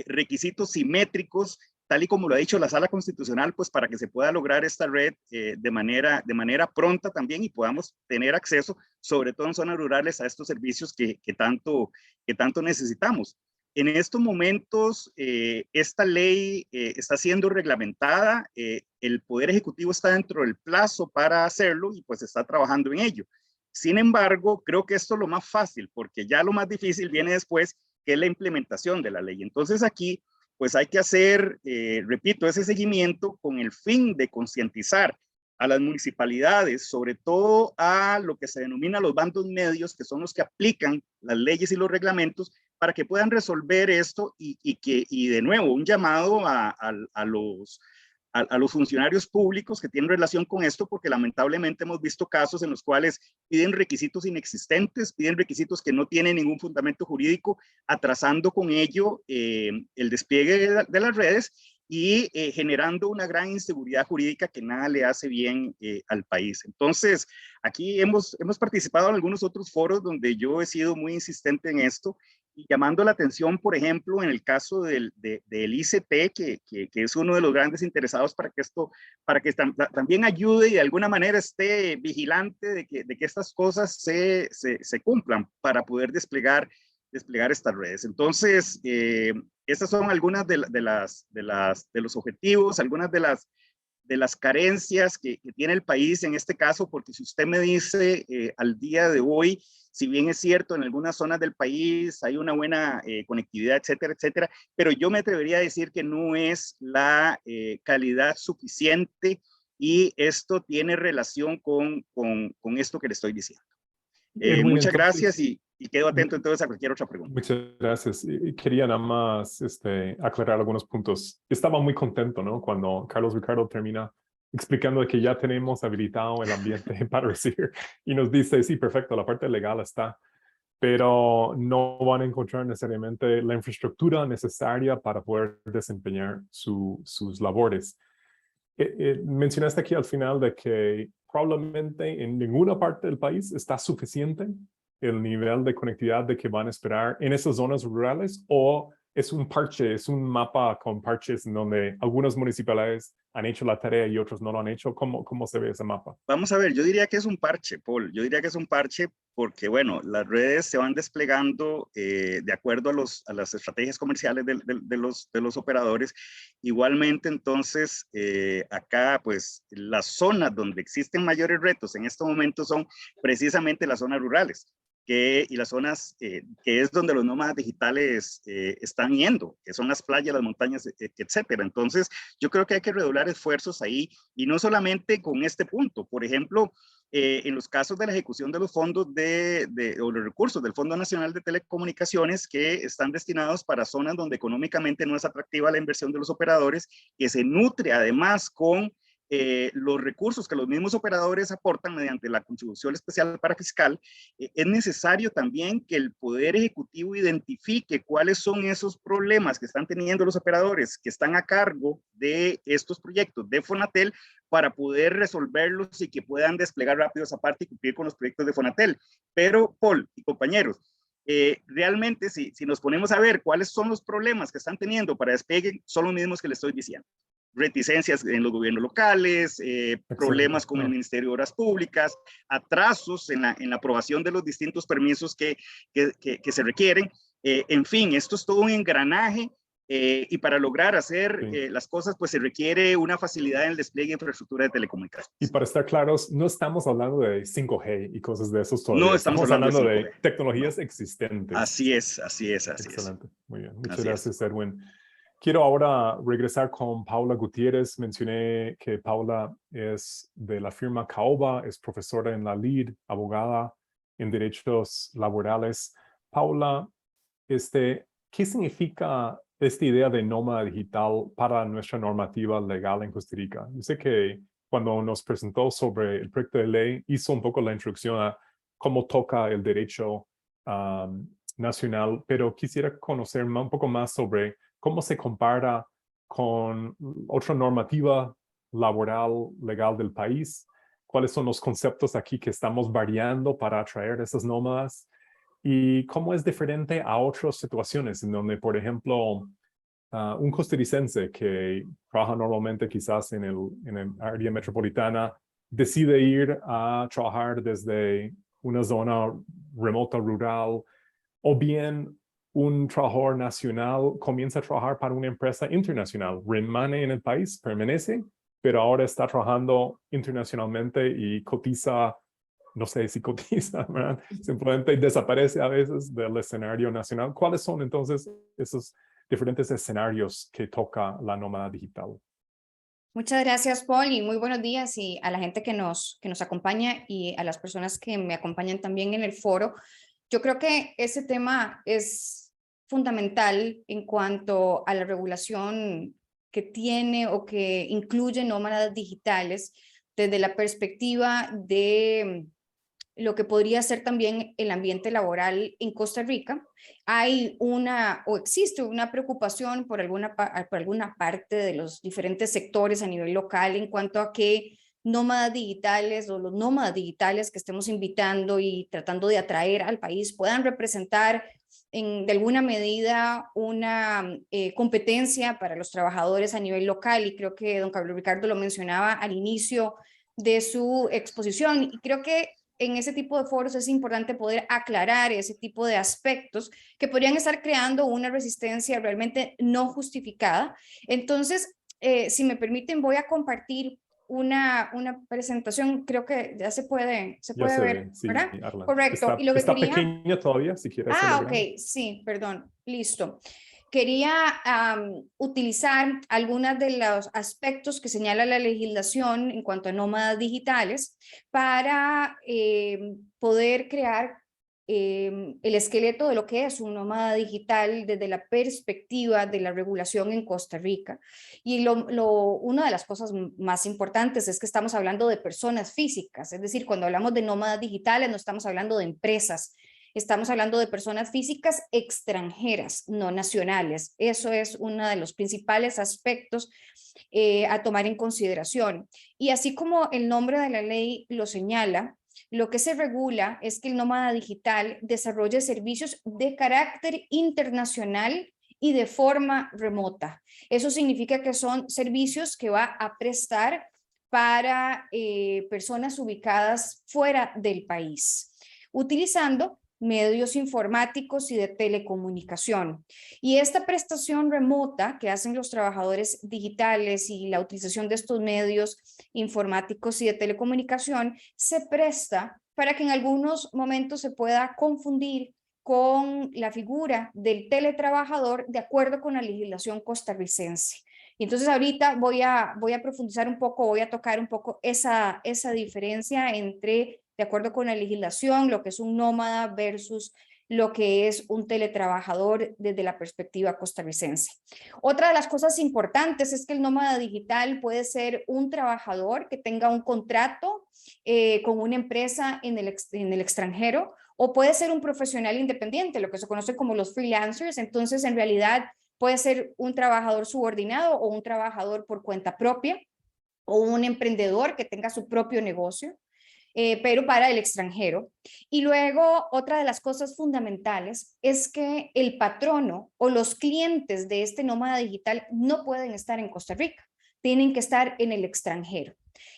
requisitos simétricos, tal y como lo ha dicho la Sala Constitucional, pues para que se pueda lograr esta red de manera pronta también y podamos tener acceso, sobre todo en zonas rurales, a estos servicios que tanto necesitamos. En estos momentos, esta ley está siendo reglamentada, el Poder Ejecutivo está dentro del plazo para hacerlo y pues está trabajando en ello. Sin embargo, creo que esto es lo más fácil, porque ya lo más difícil viene después, que es la implementación de la ley. Entonces aquí, pues hay que hacer, repito, ese seguimiento con el fin de concientizar a las municipalidades, sobre todo a lo que se denomina los bandos medios, que son los que aplican las leyes y los reglamentos, para que puedan resolver esto y de nuevo, un llamado a los funcionarios públicos que tienen relación con esto, porque lamentablemente hemos visto casos en los cuales piden requisitos inexistentes, piden requisitos que no tienen ningún fundamento jurídico, atrasando con ello el despliegue de las redes y generando una gran inseguridad jurídica que nada le hace bien al país. Entonces, aquí hemos participado en algunos otros foros donde yo he sido muy insistente en esto y llamando la atención, por ejemplo, en el caso del ICT, que es uno de los grandes interesados para que esto, también ayude y de alguna manera esté vigilante de que estas cosas se cumplan para poder desplegar estas redes. Entonces, estas son algunas de los objetivos, algunas de las carencias que tiene el país en este caso, porque si usted me dice al día de hoy, si bien es cierto, en algunas zonas del país hay una buena conectividad, etcétera, etcétera, pero yo me atrevería a decir que no es la calidad suficiente y esto tiene relación con esto que le estoy diciendo. Edwin, Muchas entonces, gracias y quedo atento entonces a cualquier otra pregunta. muchas gracias. Y quería nada más aclarar algunos puntos. Estaba muy contento, ¿no? Cuando Carlos Ricardo termina explicando de que ya tenemos habilitado el ambiente para recibir y nos dice, sí, perfecto, la parte legal está, pero no van a encontrar necesariamente la infraestructura necesaria para poder desempeñar sus labores. Mencionaste aquí al final de que probablemente en ninguna parte del país está suficiente el nivel de conectividad de que van a esperar en esas zonas rurales, o es un parche, es un mapa con parches en donde algunas municipalidades han hecho la tarea y otros no lo han hecho. ¿Cómo se ve ese mapa? Vamos a ver, yo diría que es un parche, Paul. Yo diría que es un parche porque, bueno, las redes se van desplegando de acuerdo a las estrategias comerciales de los operadores. Igualmente, entonces, acá, pues, las zonas donde existen mayores retos en este momento son precisamente las zonas rurales. Y las zonas que es donde los nómadas digitales están yendo, que son las playas, las montañas, etcétera. Entonces, yo creo que hay que redoblar esfuerzos ahí, y no solamente con este punto. Por ejemplo, en los casos de la ejecución de los fondos o los recursos del Fondo Nacional de Telecomunicaciones, que están destinados para zonas donde económicamente no es atractiva la inversión de los operadores, que se nutre además con los recursos que los mismos operadores aportan mediante la contribución especial para fiscal, es necesario también que el Poder Ejecutivo identifique cuáles son esos problemas que están teniendo los operadores que están a cargo de estos proyectos de Fonatel, para poder resolverlos y que puedan desplegar rápido esa parte y cumplir con los proyectos de Fonatel. Pero, Paul y compañeros, realmente si nos ponemos a ver cuáles son los problemas que están teniendo para despegue, son los mismos que les estoy diciendo. Reticencias en los gobiernos locales, problemas con el Ministerio de Obras Públicas, atrasos en la aprobación de los distintos permisos que se requieren. En fin, esto es todo un engranaje, y para lograr hacer las cosas, pues se requiere una facilidad en el despliegue de infraestructura de telecomunicaciones. Y para estar claros, no estamos hablando de 5G y cosas de esos todavía. No estamos hablando de tecnologías existentes. Así es. Excelente, muy bien. Muchas gracias, Edwin. Quiero ahora regresar con Paula Gutiérrez. Mencioné que Paula es de la firma Caoba, es profesora en la LEED, abogada en derechos laborales. Paula, ¿qué significa esta idea de nómada digital para nuestra normativa legal en Costa Rica? Yo sé que cuando nos presentó sobre el proyecto de ley, hizo un poco la introducción a cómo toca el derecho nacional, pero quisiera conocer un poco más sobre cómo se compara con otra normativa laboral legal del país, cuáles son los conceptos aquí que estamos variando para atraer esas nómadas, y cómo es diferente a otras situaciones en donde, por ejemplo, un costarricense que trabaja normalmente quizás en el área metropolitana decide ir a trabajar desde una zona remota rural, o bien un trabajador nacional comienza a trabajar para una empresa internacional, remane en el país, permanece, pero ahora está trabajando internacionalmente y cotiza, no sé si cotiza, ¿verdad? Simplemente desaparece a veces del escenario nacional. ¿Cuáles son entonces esos diferentes escenarios que toca la nómada digital? Muchas gracias, Paul, y muy buenos días y a la gente que nos acompaña y a las personas que me acompañan también en el foro. Yo creo que ese tema es fundamental en cuanto a la regulación que tiene o que incluye nómadas digitales desde la perspectiva de lo que podría ser también el ambiente laboral en Costa Rica. Hay existe una preocupación por alguna parte de los diferentes sectores a nivel local en cuanto a que nómadas digitales o los nómadas digitales que estemos invitando y tratando de atraer al país puedan representar de alguna medida una competencia para los trabajadores a nivel local, y creo que don Carlos Ricardo lo mencionaba al inicio de su exposición, y creo que en ese tipo de foros es importante poder aclarar ese tipo de aspectos que podrían estar creando una resistencia realmente no justificada. Entonces, si me permiten, voy a compartir una presentación, creo que ya se puede Ya se ver, ve, sí, ¿verdad? Arlan. Correcto. Y lo que Está quería... pequeña todavía, si quieres Ah, hacerlo grande. ok, sí, perdón, listo. Quería utilizar algunos de los aspectos que señala la legislación en cuanto a nómadas digitales para poder crear el esqueleto de lo que es un nómada digital desde la perspectiva de la regulación en Costa Rica. Y una de las cosas más importantes es que estamos hablando de personas físicas, es decir, cuando hablamos de nómadas digitales no estamos hablando de empresas. Estamos hablando de personas físicas extranjeras, no nacionales. Eso es uno de los principales aspectos a tomar en consideración. Y así como el nombre de la ley lo señala, lo que se regula es que el nómada digital desarrolle servicios de carácter internacional y de forma remota. Eso significa que son servicios que va a prestar para personas ubicadas fuera del país, utilizando medios informáticos y de telecomunicación. Y esta prestación remota que hacen los trabajadores digitales y la utilización de estos medios informáticos y de telecomunicación se presta para que en algunos momentos se pueda confundir con la figura del teletrabajador de acuerdo con la legislación costarricense. Y entonces ahorita voy a profundizar un poco, voy a tocar un poco esa diferencia entre, de acuerdo con la legislación, lo que es un nómada versus lo que es un teletrabajador desde la perspectiva costarricense. Otra de las cosas importantes es que el nómada digital puede ser un trabajador que tenga un contrato con una empresa en el extranjero, o puede ser un profesional independiente, lo que se conoce como los freelancers. Entonces, en realidad, puede ser un trabajador subordinado o un trabajador por cuenta propia, o un emprendedor que tenga su propio negocio, pero para el extranjero. Y luego, otra de las cosas fundamentales es que el patrono o los clientes de este nómada digital no pueden estar en Costa Rica, tienen que estar en el extranjero.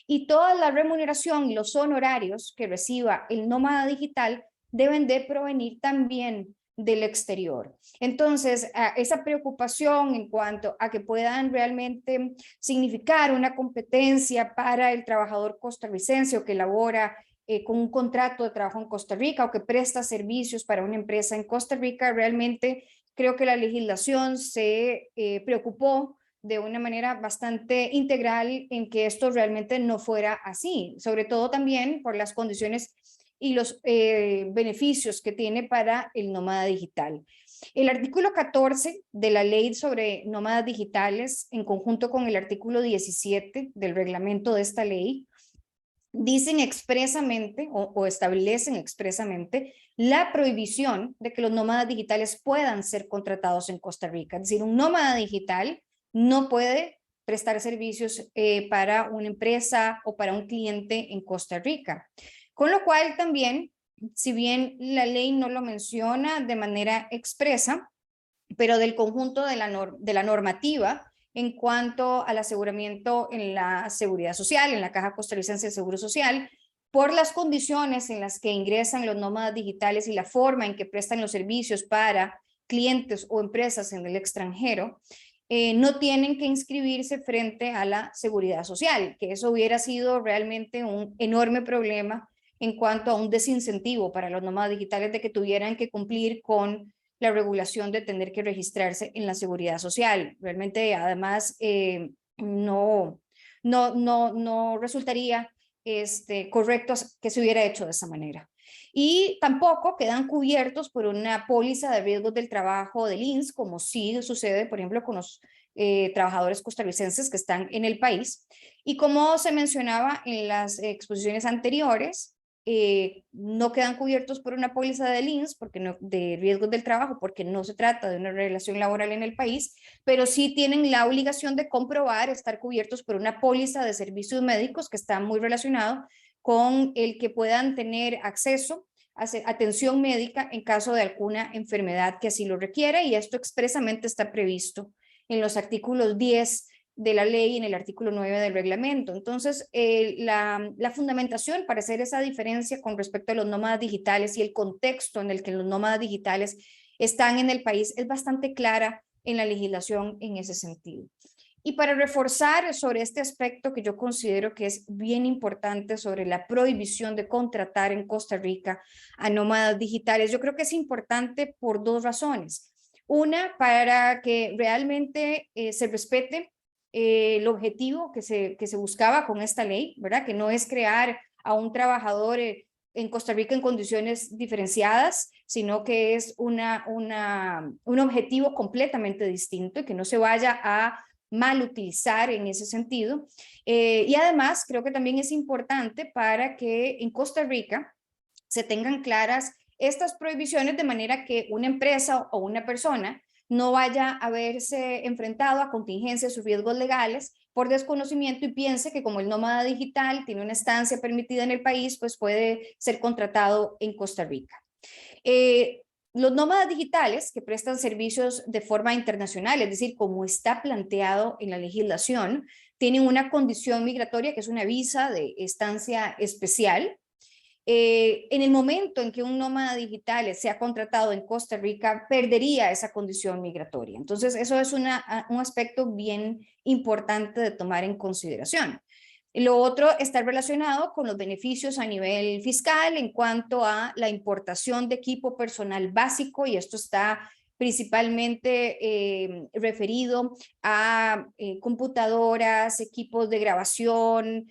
Y toda la remuneración y los honorarios que reciba el nómada digital deben de provenir también del exterior. Entonces, esa preocupación en cuanto a que puedan realmente significar una competencia para el trabajador costarricense o que labora con un contrato de trabajo en Costa Rica o que presta servicios para una empresa en Costa Rica, realmente creo que la legislación se preocupó de una manera bastante integral en que esto realmente no fuera así, sobre todo también por las condiciones y los beneficios que tiene para el nómada digital. El artículo 14 de la ley sobre nómadas digitales, en conjunto con el artículo 17 del reglamento de esta ley, dicen expresamente o establecen expresamente la prohibición de que los nómadas digitales puedan ser contratados en Costa Rica. Es decir, un nómada digital no puede prestar servicios para una empresa o para un cliente en Costa Rica. Con lo cual también, si bien la ley no lo menciona de manera expresa, pero del conjunto de la normativa en cuanto al aseguramiento en la seguridad social, en la Caja Costarricense de Seguro Social, por las condiciones en las que ingresan los nómadas digitales y la forma en que prestan los servicios para clientes o empresas en el extranjero, no tienen que inscribirse frente a la seguridad social, que eso hubiera sido realmente un enorme problema en cuanto a un desincentivo para los nómadas digitales de que tuvieran que cumplir con la regulación de tener que registrarse en la seguridad social. Realmente, además, no resultaría correcto que se hubiera hecho de esa manera. Y tampoco quedan cubiertos por una póliza de riesgos del trabajo del INSS, como sí sucede, por ejemplo, con los trabajadores costarricenses que están en el país. Y como se mencionaba en las exposiciones anteriores, no quedan cubiertos por una póliza del INSS de riesgos del trabajo, porque no se trata de una relación laboral en el país, pero sí tienen la obligación de comprobar estar cubiertos por una póliza de servicios médicos que está muy relacionado con el que puedan tener acceso atención médica en caso de alguna enfermedad que así lo requiera, y esto expresamente está previsto en los artículos 10 de la ley y en el artículo 9 del reglamento. Entonces, la fundamentación para hacer esa diferencia con respecto a los nómadas digitales y el contexto en el que los nómadas digitales están en el país es bastante clara en la legislación en ese sentido. Y para reforzar sobre este aspecto que yo considero que es bien importante sobre la prohibición de contratar en Costa Rica a nómadas digitales, yo creo que es importante por dos razones. Una, para que realmente se respete el objetivo que se buscaba con esta ley, ¿verdad? Que no es crear a un trabajador en Costa Rica en condiciones diferenciadas, sino que es un objetivo completamente distinto y que no se vaya a mal utilizar en ese sentido. Y además creo que también es importante para que en Costa Rica se tengan claras estas prohibiciones de manera que una empresa o una persona no vaya a verse enfrentado a contingencias o riesgos legales por desconocimiento y piense que como el nómada digital tiene una estancia permitida en el país, pues puede ser contratado en Costa Rica. Los nómadas digitales que prestan servicios de forma internacional, es decir, como está planteado en la legislación, tienen una condición migratoria que es una visa de estancia especial. En el momento en que un nómada digital sea contratado en Costa Rica, perdería esa condición migratoria. Entonces, eso es un aspecto bien importante de tomar en consideración. Lo otro está relacionado con los beneficios a nivel fiscal en cuanto a la importación de equipo personal básico, y esto está principalmente referido a computadoras, equipos de grabación,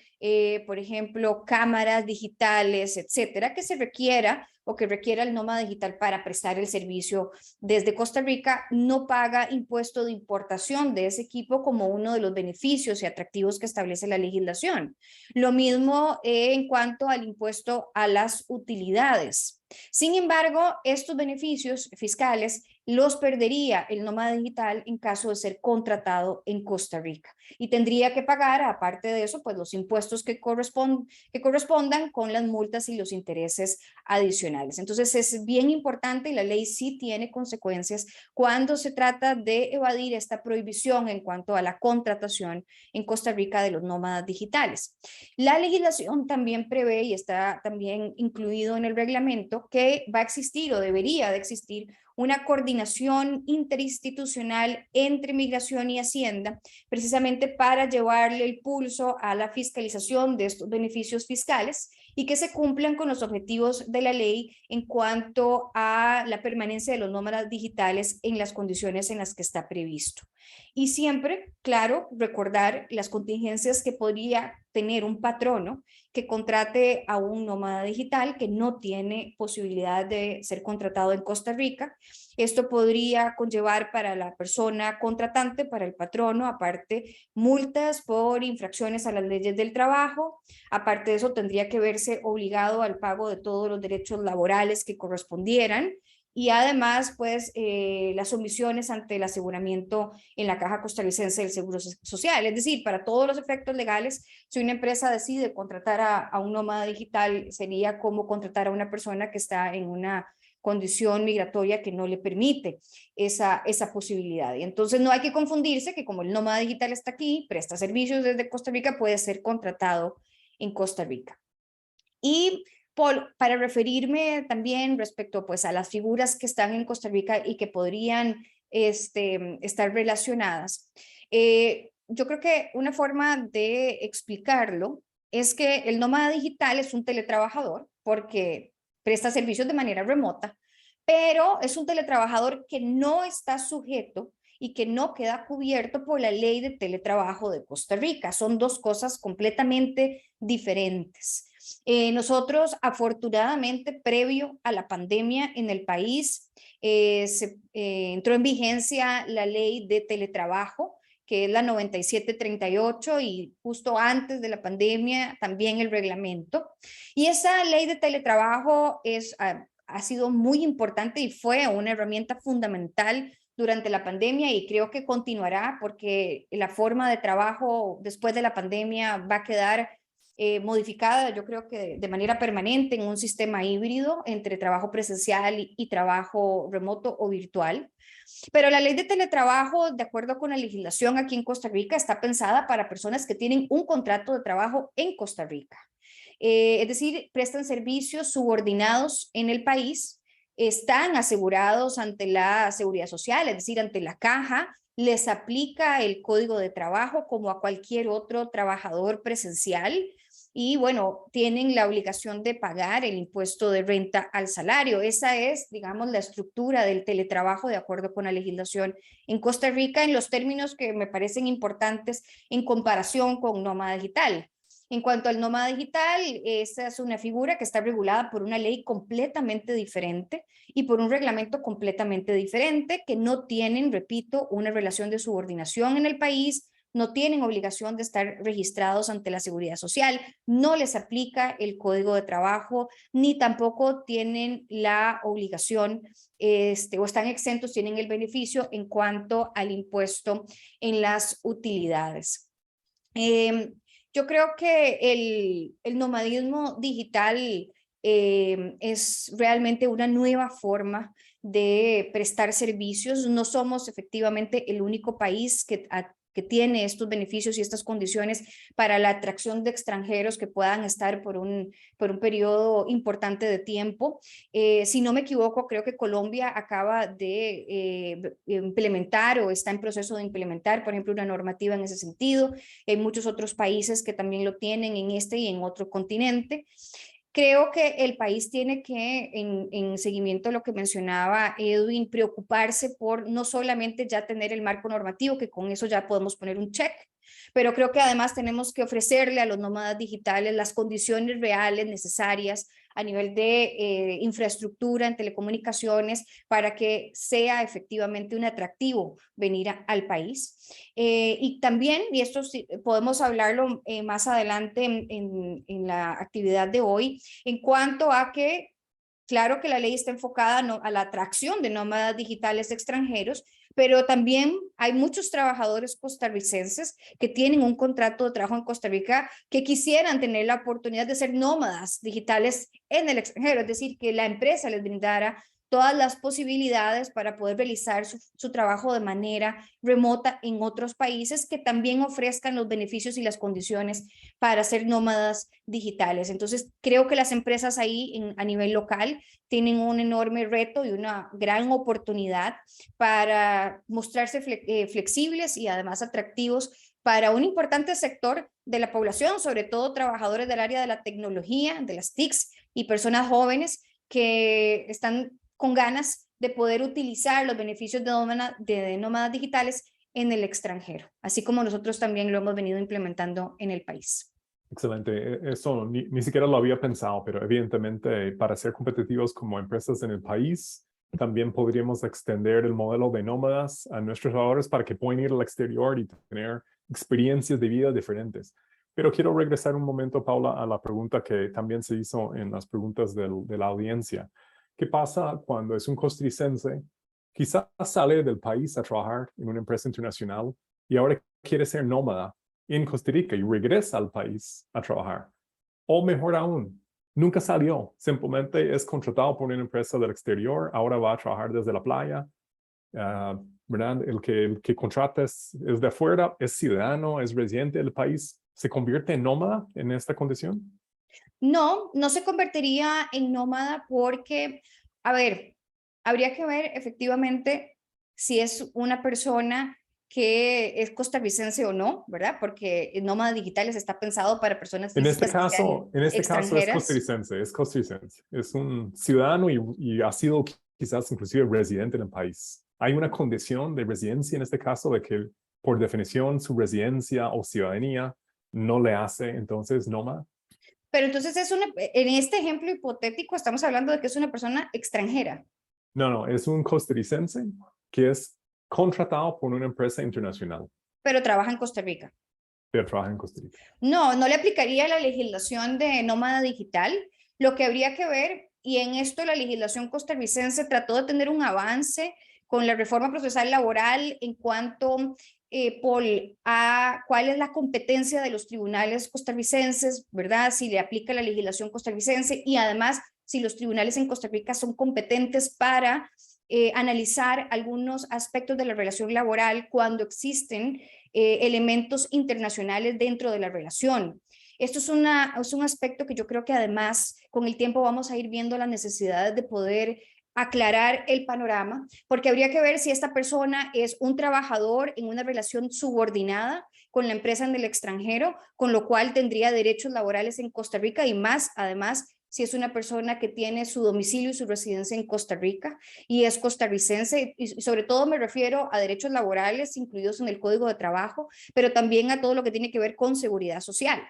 por ejemplo, cámaras digitales, etcétera, que se requiera o que requiera el nómada digital para prestar el servicio desde Costa Rica. No paga impuesto de importación de ese equipo como uno de los beneficios y atractivos que establece la legislación. Lo mismo en cuanto al impuesto a las utilidades. Sin embargo, estos beneficios fiscales los perdería el nómada digital en caso de ser contratado en Costa Rica y tendría que pagar, aparte de eso, pues los impuestos que correspondan con las multas y los intereses adicionales. Entonces es bien importante y la ley sí tiene consecuencias cuando se trata de evadir esta prohibición en cuanto a la contratación en Costa Rica de los nómadas digitales. La legislación también prevé y está también incluido en el reglamento que va a existir o debería de existir una coordinación interinstitucional entre Migración y Hacienda, precisamente para llevarle el pulso a la fiscalización de estos beneficios fiscales y que se cumplan con los objetivos de la ley en cuanto a la permanencia de los nómadas digitales en las condiciones en las que está previsto. Y siempre, claro, recordar las contingencias que podría tener un patrono que contrate a un nómada digital que no tiene posibilidad de ser contratado en Costa Rica. Esto podría conllevar para la persona contratante, para el patrono, aparte multas por infracciones a las leyes del trabajo. Aparte de eso, tendría que verse obligado al pago de todos los derechos laborales que correspondieran. Y además, pues, las omisiones ante el aseguramiento en la Caja Costarricense del Seguro Social. Es decir, para todos los efectos legales, si una empresa decide contratar a un nómada digital, sería como contratar a una persona que está en una condición migratoria que no le permite esa posibilidad. Y entonces no hay que confundirse que como el nómada digital está aquí, presta servicios desde Costa Rica, puede ser contratado en Costa Rica. Y para referirme también respecto pues a las figuras que están en Costa Rica y que podrían estar relacionadas, yo creo que una forma de explicarlo es que el nómada digital es un teletrabajador porque presta servicios de manera remota, pero es un teletrabajador que no está sujeto y que no queda cubierto por la ley de teletrabajo de Costa Rica. Son dos cosas completamente diferentes. Nosotros, afortunadamente, previo a la pandemia en el país, entró en vigencia la ley de teletrabajo, que es la 9738, y justo antes de la pandemia también el reglamento. Y esa ley de teletrabajo ha sido muy importante y fue una herramienta fundamental durante la pandemia y creo que continuará porque la forma de trabajo después de la pandemia va a quedar modificada, yo creo que de manera permanente en un sistema híbrido entre trabajo presencial y trabajo remoto o virtual. Pero la ley de teletrabajo, de acuerdo con la legislación aquí en Costa Rica, está pensada para personas que tienen un contrato de trabajo en Costa Rica. Es decir, prestan servicios subordinados en el país, están asegurados ante la Seguridad Social, es decir, ante la Caja, les aplica el Código de Trabajo como a cualquier otro trabajador presencial y bueno, tienen la obligación de pagar el impuesto de renta al salario. Esa es, digamos, la estructura del teletrabajo de acuerdo con la legislación en Costa Rica en los términos que me parecen importantes en comparación con nómada digital. En cuanto al nómada digital, esa es una figura que está regulada por una ley completamente diferente y por un reglamento completamente diferente que no tienen, repito, una relación de subordinación en el país, no tienen obligación de estar registrados ante la Seguridad Social, no les aplica el Código de Trabajo, ni tampoco tienen la obligación o están exentos, tienen el beneficio en cuanto al impuesto en las utilidades. Yo creo que el nomadismo digital es realmente una nueva forma de prestar servicios. No somos efectivamente el único país que tiene estos beneficios y estas condiciones para la atracción de extranjeros que puedan estar por un periodo importante de tiempo. Si no me equivoco, creo que Colombia acaba de implementar o está en proceso de implementar, por ejemplo, una normativa en ese sentido. Hay muchos otros países que también lo tienen en este y en otro continente. Creo que el país tiene que, en seguimiento a lo que mencionaba Edwin, preocuparse por no solamente ya tener el marco normativo, que con eso ya podemos poner un check, pero creo que además tenemos que ofrecerle a los nómadas digitales las condiciones reales necesarias a nivel de infraestructura en telecomunicaciones para que sea efectivamente un atractivo venir al país. Y también, y esto sí, podemos hablarlo más adelante en la actividad de hoy, en cuanto a que claro que la ley está enfocada a la atracción de nómadas digitales extranjeros, pero también hay muchos trabajadores costarricenses que tienen un contrato de trabajo en Costa Rica que quisieran tener la oportunidad de ser nómadas digitales en el extranjero, es decir, que la empresa les brindara todas las posibilidades para poder realizar su trabajo de manera remota en otros países que también ofrezcan los beneficios y las condiciones para ser nómadas digitales. Entonces, creo que las empresas ahí a nivel local tienen un enorme reto y una gran oportunidad para mostrarse flexibles y además atractivos para un importante sector de la población, sobre todo trabajadores del área de la tecnología, de las TICs y personas jóvenes que están con ganas de poder utilizar los beneficios de nómadas digitales en el extranjero, así como nosotros también lo hemos venido implementando en el país. Excelente. Eso ni siquiera lo había pensado, pero evidentemente para ser competitivos como empresas en el país, también podríamos extender el modelo de nómadas a nuestros trabajadores para que puedan ir al exterior y tener experiencias de vida diferentes. Pero quiero regresar un momento, Paula, a la pregunta que también se hizo en las preguntas de la audiencia. ¿Qué pasa cuando es un costarricense, quizás sale del país a trabajar en una empresa internacional y ahora quiere ser nómada en Costa Rica y regresa al país a trabajar? O mejor aún, nunca salió, simplemente es contratado por una empresa del exterior, ahora va a trabajar desde la playa, ¿verdad? El que contrata es de afuera, es ciudadano, es residente del país, ¿se convierte en nómada en esta condición? No, no se convertiría en nómada porque, a ver, habría que ver efectivamente si es una persona que es costarricense o no, ¿verdad? Porque el nómada digitales está pensado para personas En este físicas caso, extranjeras. es costarricense, es un ciudadano y ha sido quizás inclusive residente en el país. ¿Hay una condición de residencia en este caso de que por definición su residencia o ciudadanía no le hace entonces nómada? Pero entonces en este ejemplo hipotético estamos hablando de que es una persona extranjera. No, es un costarricense que es contratado por una empresa internacional, Pero trabaja en Costa Rica. pero trabaja en Costa Rica. No, no le aplicaría la legislación de nómada digital. Lo que habría que ver, y en esto la legislación costarricense trató de tener un avance con la reforma procesal laboral en cuanto Paul, a cuál es la competencia de los tribunales costarricenses, ¿verdad? Si le aplica la legislación costarricense y además si los tribunales en Costa Rica son competentes para analizar algunos aspectos de la relación laboral cuando existen elementos internacionales dentro de la relación. Esto es un aspecto que yo creo que además con el tiempo vamos a ir viendo las necesidades de poder aclarar el panorama, porque habría que ver si esta persona es un trabajador en una relación subordinada con la empresa en el extranjero, con lo cual tendría derechos laborales en Costa Rica y más, además, si es una persona que tiene su domicilio y su residencia en Costa Rica y es costarricense, y sobre todo me refiero a derechos laborales incluidos en el Código de Trabajo, pero también a todo lo que tiene que ver con seguridad social.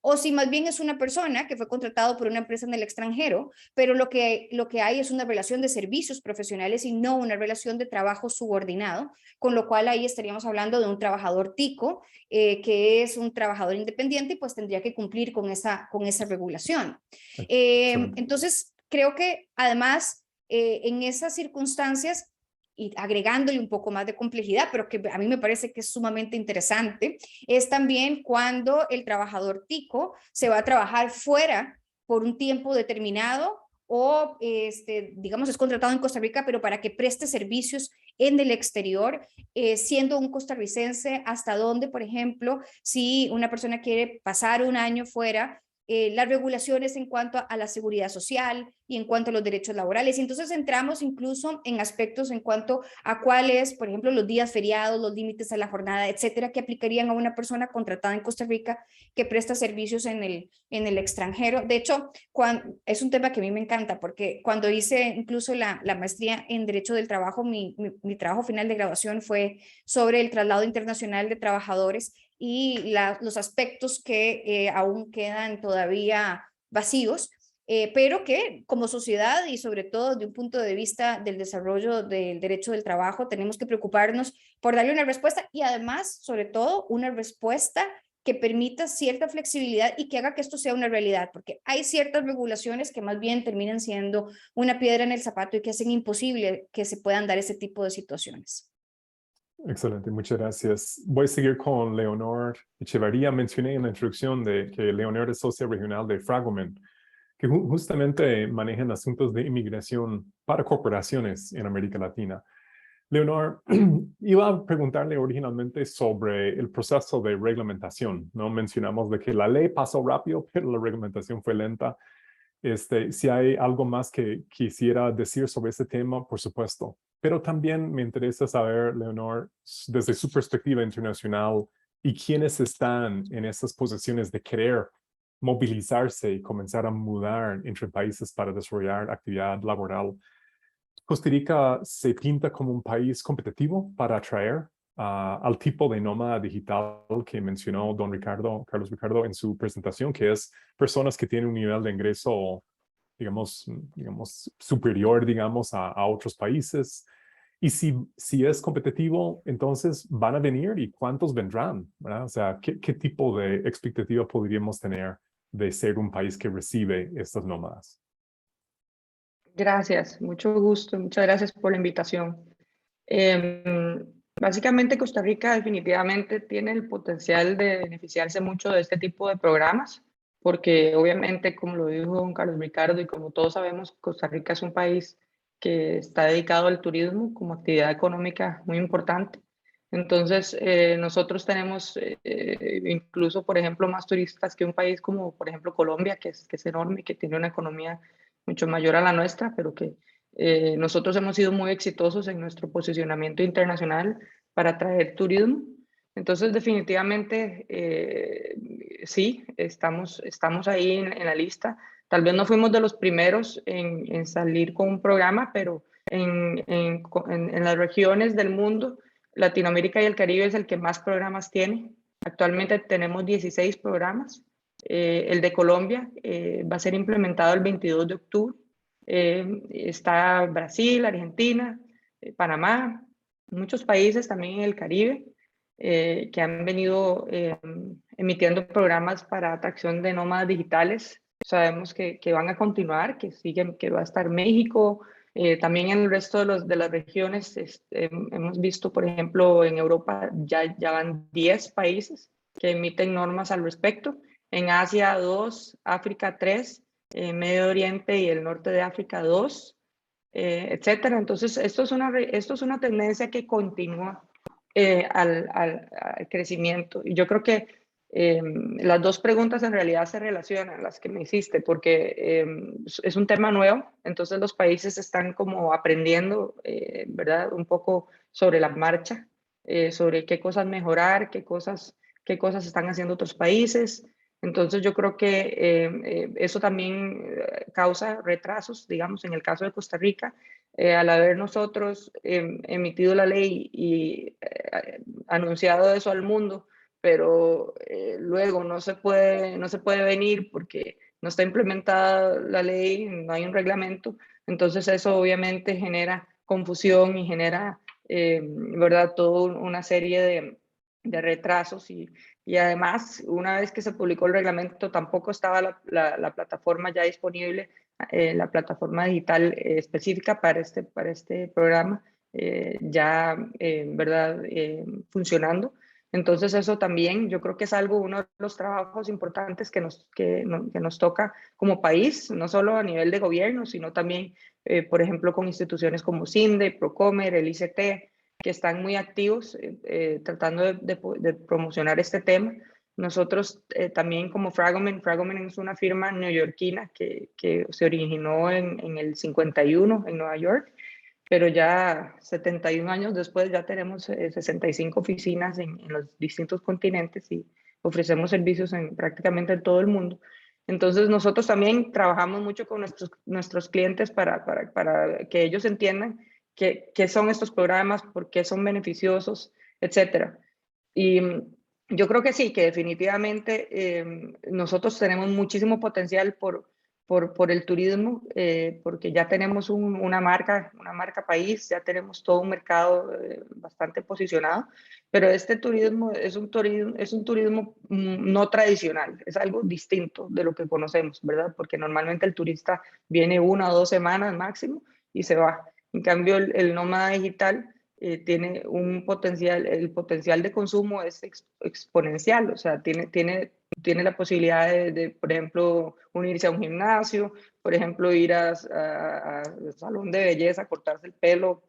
O si más bien es una persona que fue contratado por una empresa en el extranjero, pero lo que hay es una relación de servicios profesionales y no una relación de trabajo subordinado, con lo cual ahí estaríamos hablando de un trabajador tico, que es un trabajador independiente y pues tendría que cumplir con esa regulación. Entonces, creo que además en esas circunstancias y agregándole un poco más de complejidad, pero que a mí me parece que es sumamente interesante, es también cuando el trabajador tico se va a trabajar fuera por un tiempo determinado o, digamos, es contratado en Costa Rica, pero para que preste servicios en el exterior, siendo un costarricense, hasta donde, por ejemplo, si una persona quiere pasar un año fuera, las regulaciones en cuanto a la seguridad social y en cuanto a los derechos laborales. Y entonces entramos incluso en aspectos en cuanto a cuáles, por ejemplo, los días feriados, los límites a la jornada, etcétera, que aplicarían a una persona contratada en Costa Rica que presta servicios en el extranjero. De hecho, es un tema que a mí me encanta porque cuando hice incluso la maestría en Derecho del Trabajo, mi trabajo final de graduación fue sobre el traslado internacional de trabajadores y los aspectos que aún quedan todavía vacíos, pero que como sociedad y sobre todo desde un punto de vista del desarrollo del derecho del trabajo tenemos que preocuparnos por darle una respuesta y además, sobre todo, una respuesta que permita cierta flexibilidad y que haga que esto sea una realidad, porque hay ciertas regulaciones que más bien terminan siendo una piedra en el zapato y que hacen imposible que se puedan dar ese tipo de situaciones. Excelente, muchas gracias. Voy a seguir con Leonor Echevarría. Mencioné en la introducción de que Leonor es socia regional de Fragomen, que justamente manejan asuntos de inmigración para corporaciones en América Latina. Leonor, iba a preguntarle originalmente sobre el proceso de reglamentación, ¿no? Mencionamos de que la ley pasó rápido, pero la reglamentación fue lenta. Si hay algo más que quisiera decir sobre ese tema, por supuesto. Pero también me interesa saber, Leonor, desde su perspectiva internacional y quiénes están en esas posiciones de querer movilizarse y comenzar a mudar entre países para desarrollar actividad laboral. Costa Rica se pinta como un país competitivo para atraer al tipo de nómada digital que mencionó Carlos Ricardo en su presentación, que es personas que tienen un nivel de ingreso, digamos superior, digamos, a otros países. Y si es competitivo, entonces van a venir y cuántos vendrán, ¿verdad? O sea, ¿qué tipo de expectativa podríamos tener de ser un país que recibe estas nómadas? Gracias, mucho gusto, muchas gracias por la invitación. Básicamente Costa Rica definitivamente tiene el potencial de beneficiarse mucho de este tipo de programas, porque obviamente, como lo dijo don Carlos Ricardo y como todos sabemos, Costa Rica es un país que está dedicado al turismo como actividad económica muy importante. Entonces, nosotros tenemos incluso, por ejemplo, más turistas que un país como, por ejemplo, Colombia, que es enorme y que tiene una economía mucho mayor a la nuestra, pero que nosotros hemos sido muy exitosos en nuestro posicionamiento internacional para atraer turismo. Entonces, definitivamente, sí, estamos ahí en la lista. Tal vez no fuimos de los primeros en salir con un programa, pero en las regiones del mundo, Latinoamérica y el Caribe es el que más programas tiene. Actualmente tenemos 16 programas. El de Colombia va a ser implementado el 22 de octubre. Está Brasil, Argentina, Panamá, muchos países también en el Caribe que han venido emitiendo programas para atracción de nómadas digitales. Sabemos que van a continuar, que siguen, que va a estar México, También en el resto de las regiones hemos visto, por ejemplo, en Europa ya van 10 países que emiten normas al respecto. En Asia 2, África 3, Medio Oriente y el norte de África 2, etcétera. Entonces, esto es una tendencia que continúa al crecimiento. Y yo creo que las dos preguntas en realidad se relacionan, las que me hiciste, porque es un tema nuevo, entonces los países están como aprendiendo, ¿verdad? Un poco sobre la marcha, sobre qué cosas mejorar, qué cosas están haciendo otros países. Entonces yo creo que eso también causa retrasos, digamos, en el caso de Costa Rica, al haber nosotros emitido la ley y anunciado eso al mundo, pero luego no se puede venir porque no está implementada la ley, no hay un reglamento, entonces eso obviamente genera confusión y genera, ¿verdad?, toda una serie de retrasos y además, una vez que se publicó el reglamento, tampoco estaba la plataforma ya disponible, la plataforma digital específica para este programa, ¿verdad?, funcionando. Entonces eso también yo creo que es uno de los trabajos importantes que nos toca como país, no solo a nivel de gobierno, sino también, por ejemplo, con instituciones como CINDE, Procomer, el ICT, que están muy activos tratando de promocionar este tema. Nosotros también como Fragomen es una firma neoyorquina que se originó en el 51 en Nueva York, pero ya 71 años después ya tenemos 65 oficinas en los distintos continentes y ofrecemos servicios prácticamente en todo el mundo. Entonces nosotros también trabajamos mucho con nuestros clientes para que ellos entiendan qué son estos programas, por qué son beneficiosos, etcétera. Y yo creo que sí, que definitivamente nosotros tenemos muchísimo potencial por el turismo, porque ya tenemos una marca país, ya tenemos todo un mercado bastante posicionado, pero este turismo es un turismo no tradicional, es algo distinto de lo que conocemos, ¿verdad? Porque normalmente el turista viene 1 o 2 semanas máximo y se va. En cambio, el nómada digital tiene un potencial, el potencial de consumo es exponencial, o sea, tiene la posibilidad por ejemplo, unirse a un gimnasio, por ejemplo, ir a salón de belleza, cortarse el pelo,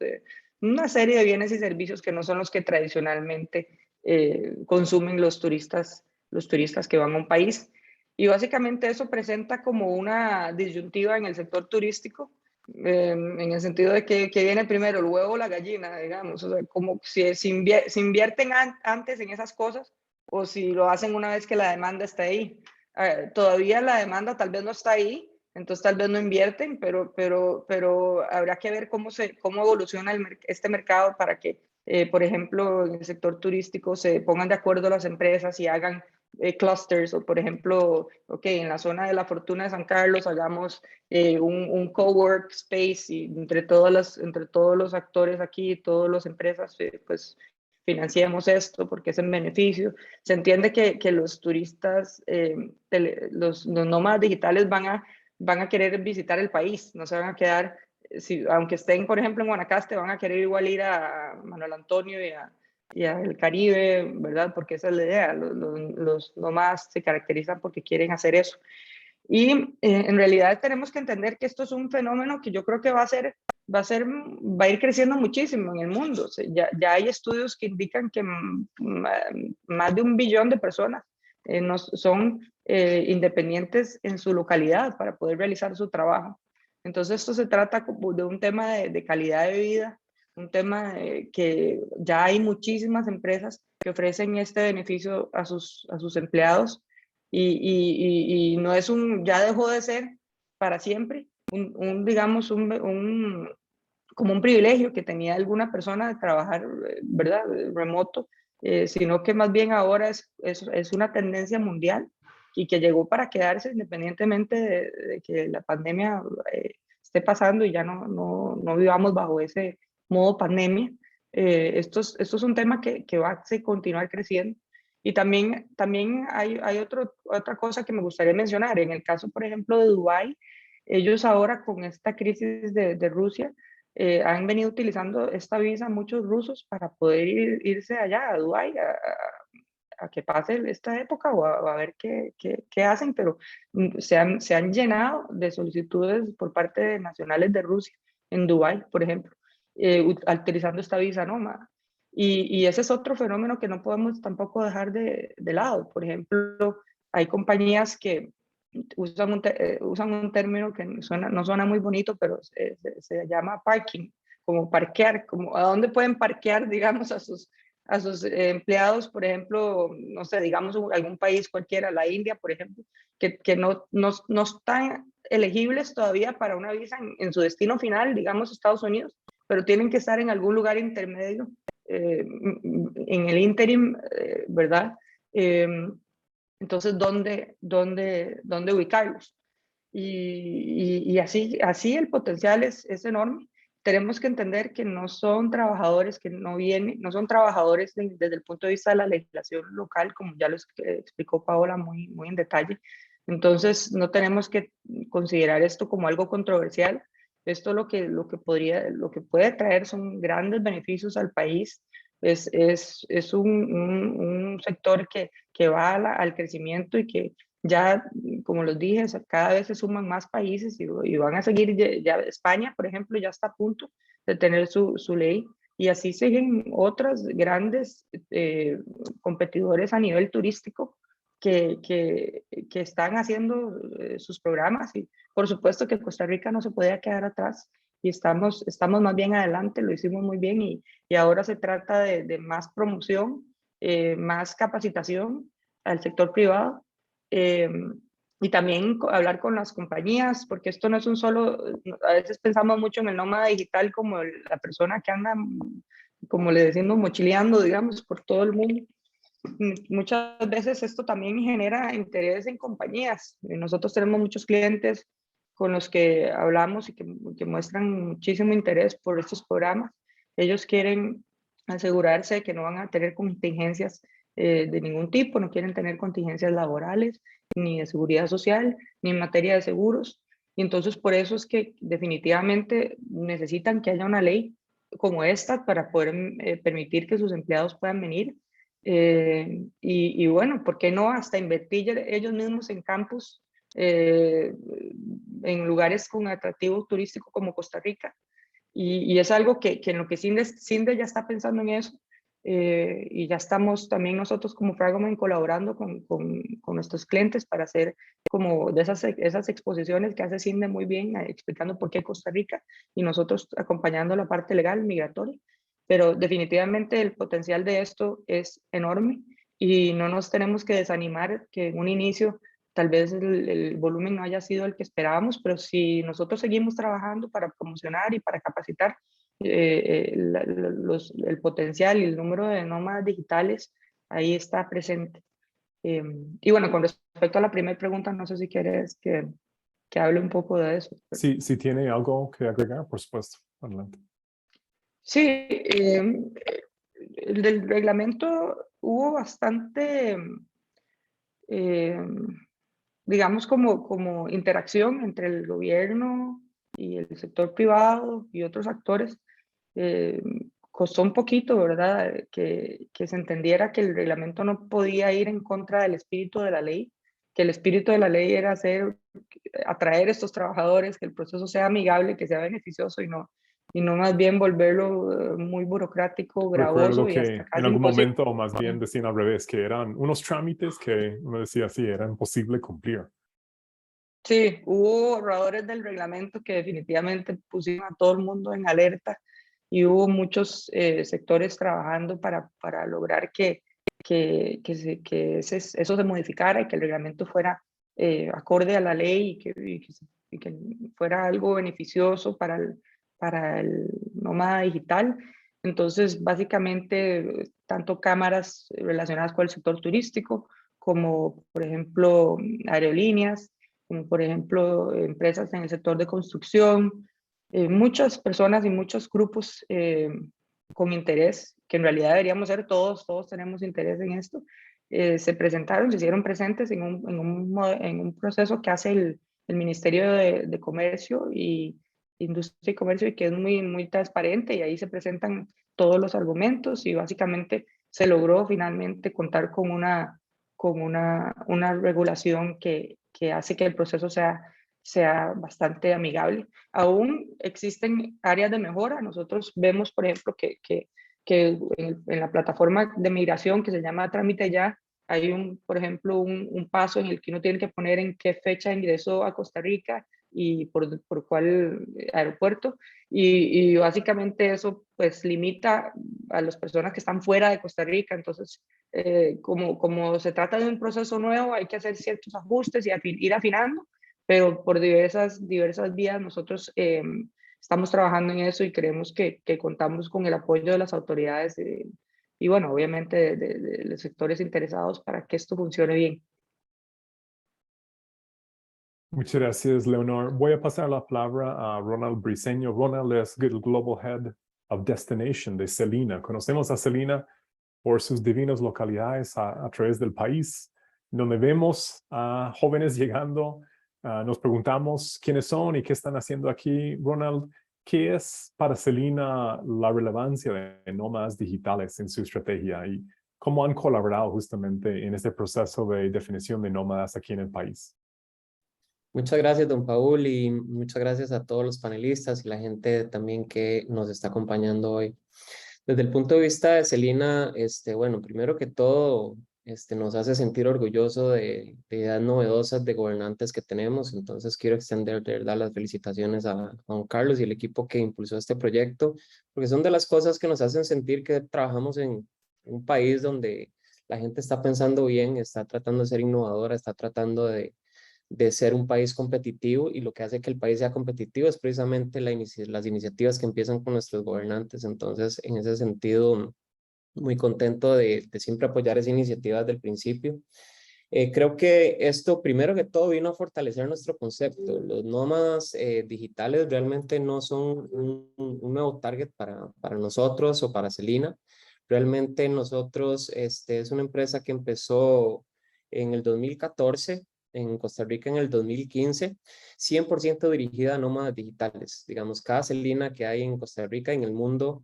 una serie de bienes y servicios que no son los que tradicionalmente consumen los turistas que van a un país. Y básicamente eso presenta como una disyuntiva en el sector turístico, en el sentido de que viene primero, el huevo o la gallina, digamos, o sea, como si invierten antes en esas cosas o si lo hacen una vez que la demanda está ahí. Todavía la demanda tal vez no está ahí, entonces tal vez no invierten, pero habrá que ver cómo evoluciona este mercado para que, por ejemplo, en el sector turístico se pongan de acuerdo las empresas y hagan clusters, o por ejemplo, en la zona de la Fortuna de San Carlos hagamos un cowork space y entre todos los actores aquí, todas las empresas, pues financiemos esto porque es en beneficio. Se entiende que los turistas, los nómadas digitales van a querer visitar el país, no se van a quedar, aunque estén, por ejemplo, en Guanacaste, van a querer igual ir a Manuel Antonio y al Caribe, ¿verdad? Porque esa es la idea, los nómadas se caracterizan porque quieren hacer eso. Y en realidad tenemos que entender que esto es un fenómeno que yo creo que va a ir creciendo muchísimo en el mundo. O sea, ya hay estudios que indican que más de 1 billón de personas son independientes en su localidad para poder realizar su trabajo. Entonces esto se trata de un tema de calidad de vida, un tema que ya hay muchísimas empresas que ofrecen este beneficio a sus empleados y no es ya dejó de ser para siempre digamos, como un privilegio que tenía alguna persona de trabajar, ¿verdad?, remoto, sino que más bien ahora es una tendencia mundial y que llegó para quedarse independientemente de que la pandemia esté pasando y ya no vivamos bajo ese modo pandemia. Esto es un tema que va a continuar creciendo. Y también hay otra cosa que me gustaría mencionar. En el caso, por ejemplo, de Dubái, Ellos ahora con esta crisis de Rusia han venido utilizando esta visa muchos rusos para poder irse allá a Dubái a que pase esta época o a ver qué hacen, pero se han llenado de solicitudes por parte de nacionales de Rusia en Dubái, por ejemplo, utilizando esta visa nómada. Y ese es otro fenómeno que no podemos tampoco dejar de lado. Por ejemplo, hay compañías que usan un término que no suena muy bonito, pero se llama parking, como parquear, como a dónde pueden parquear, digamos, a sus empleados, por ejemplo, no sé, digamos algún país cualquiera, la India, por ejemplo, que no están elegibles todavía para una visa en su destino final, digamos Estados Unidos, pero tienen que estar en algún lugar intermedio, en el interim, ¿verdad? Entonces, ¿dónde ubicarlos? Y así el potencial es enorme. Tenemos que entender que no son trabajadores que no son trabajadores desde el punto de vista de la legislación local, como ya lo explicó Paola muy en detalle. Entonces, no tenemos que considerar esto como algo controversial. Esto lo que puede traer son grandes beneficios al país. Es un sector que va al crecimiento y que ya, como los dije, cada vez se suman más países y van a seguir. Ya España, por ejemplo, ya está a punto de tener su ley, y así siguen otros grandes competidores a nivel turístico que están haciendo sus programas, y por supuesto que Costa Rica no se podía quedar atrás, y estamos más bien adelante, lo hicimos muy bien, y ahora se trata de más promoción, más capacitación al sector privado, eh, y también hablar con las compañías, porque esto no es un solo, a veces pensamos mucho en el nómada digital como la persona que anda, como le decimos, mochileando, digamos, por todo el mundo. Muchas veces esto también genera interés en compañías. Nosotros tenemos muchos clientes con los que hablamos y que muestran muchísimo interés por estos programas. Ellos quieren asegurarse de que no van a tener contingencias de ningún tipo, no quieren tener contingencias laborales, ni de seguridad social, ni en materia de seguros. Y entonces por eso es que definitivamente necesitan que haya una ley como esta para poder permitir que sus empleados puedan venir. Y bueno, ¿por qué no hasta invertir ellos mismos en campus, en lugares con atractivo turístico como Costa Rica? Y es algo que en lo que CINDE ya está pensando en eso, y ya estamos también nosotros como Fragomen colaborando con nuestros clientes para hacer como de esas exposiciones que hace CINDE muy bien, explicando por qué Costa Rica, y nosotros acompañando la parte legal migratoria. Pero definitivamente el potencial de esto es enorme, y no nos tenemos que desanimar que en un inicio tal vez el volumen no haya sido el que esperábamos, pero si nosotros seguimos trabajando para promocionar y para capacitar, el potencial y el número de nómadas digitales ahí está presente. Y bueno, con respecto a la primera pregunta, no sé si quieres que hable un poco de eso. Si tiene algo que agregar, por supuesto, adelante. Sí, el del reglamento hubo bastante, digamos, como interacción entre el gobierno y el sector privado y otros actores. Costó un poquito, ¿verdad?, que se entendiera que el reglamento no podía ir en contra del espíritu de la ley, que el espíritu de la ley era atraer a estos trabajadores, que el proceso sea amigable, que sea beneficioso, y no más bien volverlo muy burocrático, Recuerdo gravoso y que hasta en casi algún imposible. momento más bien decían al revés, que eran unos trámites que uno decía así, era imposible cumplir. Sí, hubo borradores del reglamento que definitivamente pusieron a todo el mundo en alerta, y hubo muchos sectores trabajando para lograr que eso se modificara y que el reglamento fuera acorde a la ley, y que fuera algo beneficioso para el nómada digital. Entonces, básicamente, tanto cámaras relacionadas con el sector turístico, como por ejemplo aerolíneas, como por ejemplo empresas en el sector de construcción, muchas personas y muchos grupos con interés, que en realidad deberíamos ser todos tenemos interés en esto, se hicieron presentes en un proceso que hace el Ministerio de Comercio y Industria y Comercio, y que es muy, muy transparente, y ahí se presentan todos los argumentos y básicamente se logró finalmente contar con una regulación que hace que el proceso sea bastante amigable. Aún existen áreas de mejora. Nosotros vemos, por ejemplo, que en la plataforma de migración que se llama Trámite Ya, hay por ejemplo, un paso en el que uno tiene que poner en qué fecha ingresó a Costa Rica y por cuál aeropuerto, y básicamente eso pues limita a las personas que están fuera de Costa Rica. Entonces, como se trata de un proceso nuevo, hay que hacer ciertos ajustes y ir afinando, pero por diversas vías nosotros estamos trabajando en eso, y creemos que contamos con el apoyo de las autoridades y bueno, obviamente de los sectores interesados para que esto funcione bien. Muchas gracias, Leonor. Voy a pasar la palabra a Ronald Briceño. Ronald es el Global Head of Destination de Celina. Conocemos a Celina por sus divinas localidades a través del país, donde vemos a jóvenes llegando. Nos preguntamos quiénes son y qué están haciendo aquí. Ronald, ¿qué es para Celina la relevancia de nómadas digitales en su estrategia y cómo han colaborado justamente en este proceso de definición de nómadas aquí en el país? Muchas gracias, don Paul, y muchas gracias a todos los panelistas y la gente también que nos está acompañando hoy. Desde el punto de vista de Celina, bueno, primero que todo, nos hace sentir orgulloso de ideas novedosas de gobernantes que tenemos. Entonces quiero extender de verdad las felicitaciones a don Carlos y el equipo que impulsó este proyecto, porque son de las cosas que nos hacen sentir que trabajamos en un país donde la gente está pensando bien, está tratando de ser innovadora, está tratando de ser un país competitivo, y lo que hace que el país sea competitivo es precisamente las iniciativas que empiezan con nuestros gobernantes. Entonces, en ese sentido, muy contento de siempre apoyar esa iniciativa desde el principio. Creo que esto, primero que todo, vino a fortalecer nuestro concepto. Los nómadas digitales realmente no son un nuevo target para nosotros o para Celina. Realmente nosotros, es una empresa que empezó en el 2014, en Costa Rica en el 2015, 100% dirigida a nómadas digitales. Digamos, cada Celina que hay en Costa Rica, en el mundo,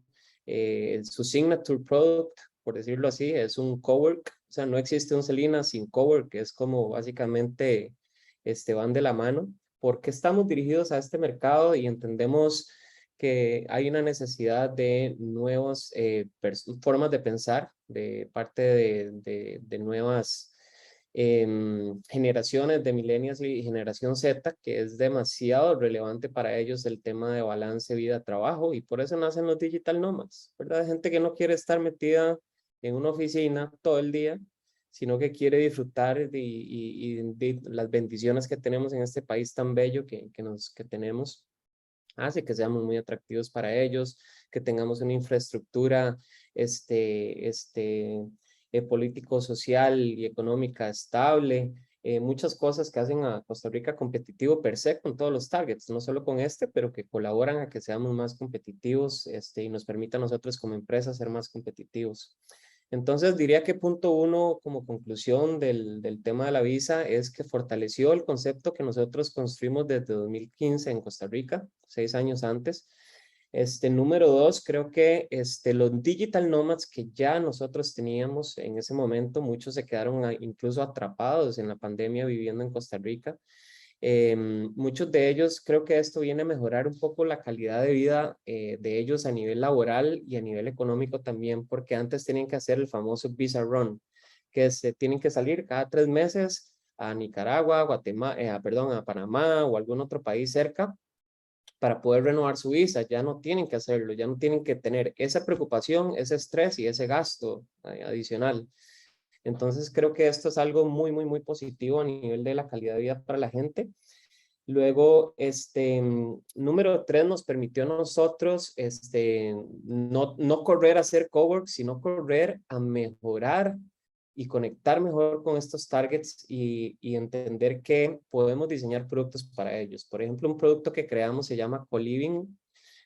su signature product, por decirlo así, es un cowork. O sea, no existe un Celina sin cowork, que es como básicamente van de la mano, porque estamos dirigidos a este mercado y entendemos que hay una necesidad de nuevas formas de pensar de parte de nuevas generaciones de millennials y generación Z, que es demasiado relevante para ellos el tema de balance vida-trabajo, y por eso nacen los digital nomads, ¿verdad? Gente que no quiere estar metida en una oficina todo el día, sino que quiere disfrutar de las bendiciones que tenemos en este país tan bello que tenemos. Hace que seamos muy atractivos para ellos, que tengamos una infraestructura político, social y económica estable, muchas cosas que hacen a Costa Rica competitivo per se con todos los targets, no solo con pero que colaboran a que seamos más competitivos y nos permita a nosotros como empresa ser más competitivos. Entonces diría que punto uno como conclusión del tema de la visa es que fortaleció el concepto que nosotros construimos desde 2015 en Costa Rica, 6 años antes. Número dos, creo que los digital nomads que ya nosotros teníamos en ese momento, muchos se quedaron incluso atrapados en la pandemia viviendo en Costa Rica. Muchos de ellos, creo que esto viene a mejorar un poco la calidad de vida de ellos a nivel laboral y a nivel económico también, porque antes tenían que hacer el famoso visa run, que tienen que salir cada 3 meses a Nicaragua, Guatemala, a Panamá o algún otro país cerca para poder renovar su visa. Ya no tienen que hacerlo, ya no tienen que tener esa preocupación, ese estrés y ese gasto adicional. Entonces creo que esto es algo muy, muy, muy positivo a nivel de la calidad de vida para la gente. Luego, número 3 nos permitió a nosotros no correr a hacer cowork, sino correr a mejorar y conectar mejor con estos targets y entender que podemos diseñar productos para ellos. Por ejemplo, un producto que creamos se llama Co-Living.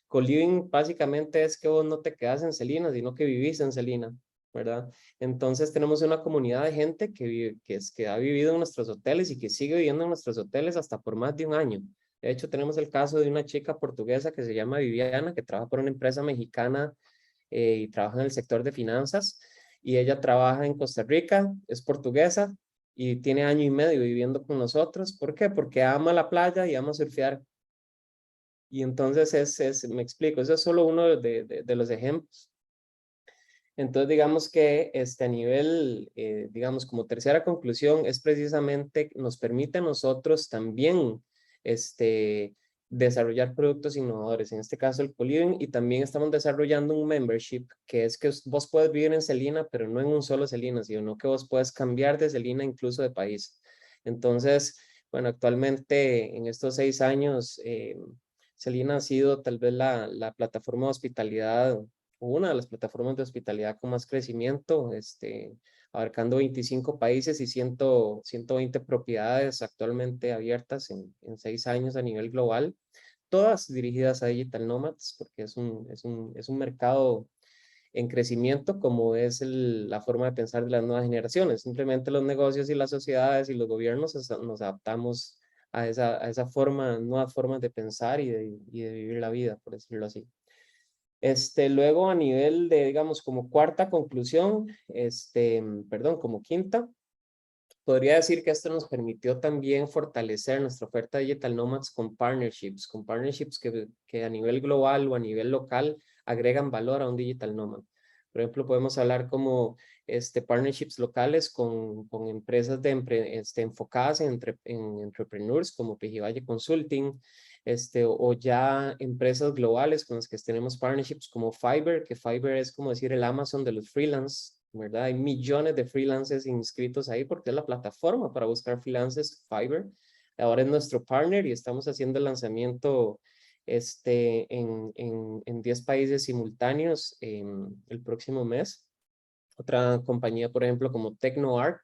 Co-Living básicamente es que vos no te quedas en Celina, sino que vivís en Celina. ¿verdad? Entonces tenemos una comunidad de gente que ha vivido en nuestros hoteles y que sigue viviendo en nuestros hoteles hasta por más de un año. De hecho, tenemos el caso de una chica portuguesa que se llama Viviana, que trabaja por una empresa mexicana y trabaja en el sector de finanzas. Y ella trabaja en Costa Rica, es portuguesa y tiene año y medio viviendo con nosotros. ¿Por qué? Porque ama la playa y ama surfear. Y entonces me explico, eso es solo uno de los ejemplos. Entonces, digamos que a nivel, digamos, como tercera conclusión, es precisamente, nos permite a nosotros también desarrollar productos innovadores, en este caso el co-living, y también estamos desarrollando un membership, que es que vos puedes vivir en Celina, pero no en un solo Celina, sino que vos puedes cambiar de Celina incluso de país. Entonces, bueno, actualmente en estos 6 años, Celina ha sido tal vez la plataforma de hospitalidad, una de las plataformas de hospitalidad con más crecimiento, abarcando 25 países y 120 propiedades actualmente abiertas en 6 años a nivel global, todas dirigidas a digital nomads, porque es un mercado en crecimiento, como es la forma de pensar de las nuevas generaciones. Simplemente los negocios y las sociedades y los gobiernos nos adaptamos a esa forma, nuevas formas de pensar y de vivir la vida, por decirlo así. Luego a nivel de, digamos, como cuarta conclusión, perdón, como quinta, podría decir que esto nos permitió también fortalecer nuestra oferta Digital Nomads con partnerships que a nivel global o a nivel local agregan valor a un Digital Nomad. Por ejemplo, podemos hablar como partnerships locales con empresas enfocadas en entrepreneurs como Pejivalle Consulting, o ya empresas globales con las que tenemos partnerships como Fiverr, que Fiverr es como decir el Amazon de los freelance, ¿verdad? Hay millones de freelancers inscritos ahí porque es la plataforma para buscar freelancers, Fiverr. Ahora es nuestro partner y estamos haciendo el lanzamiento en 10 países simultáneos el próximo mes. Otra compañía, por ejemplo, como TecnoArt,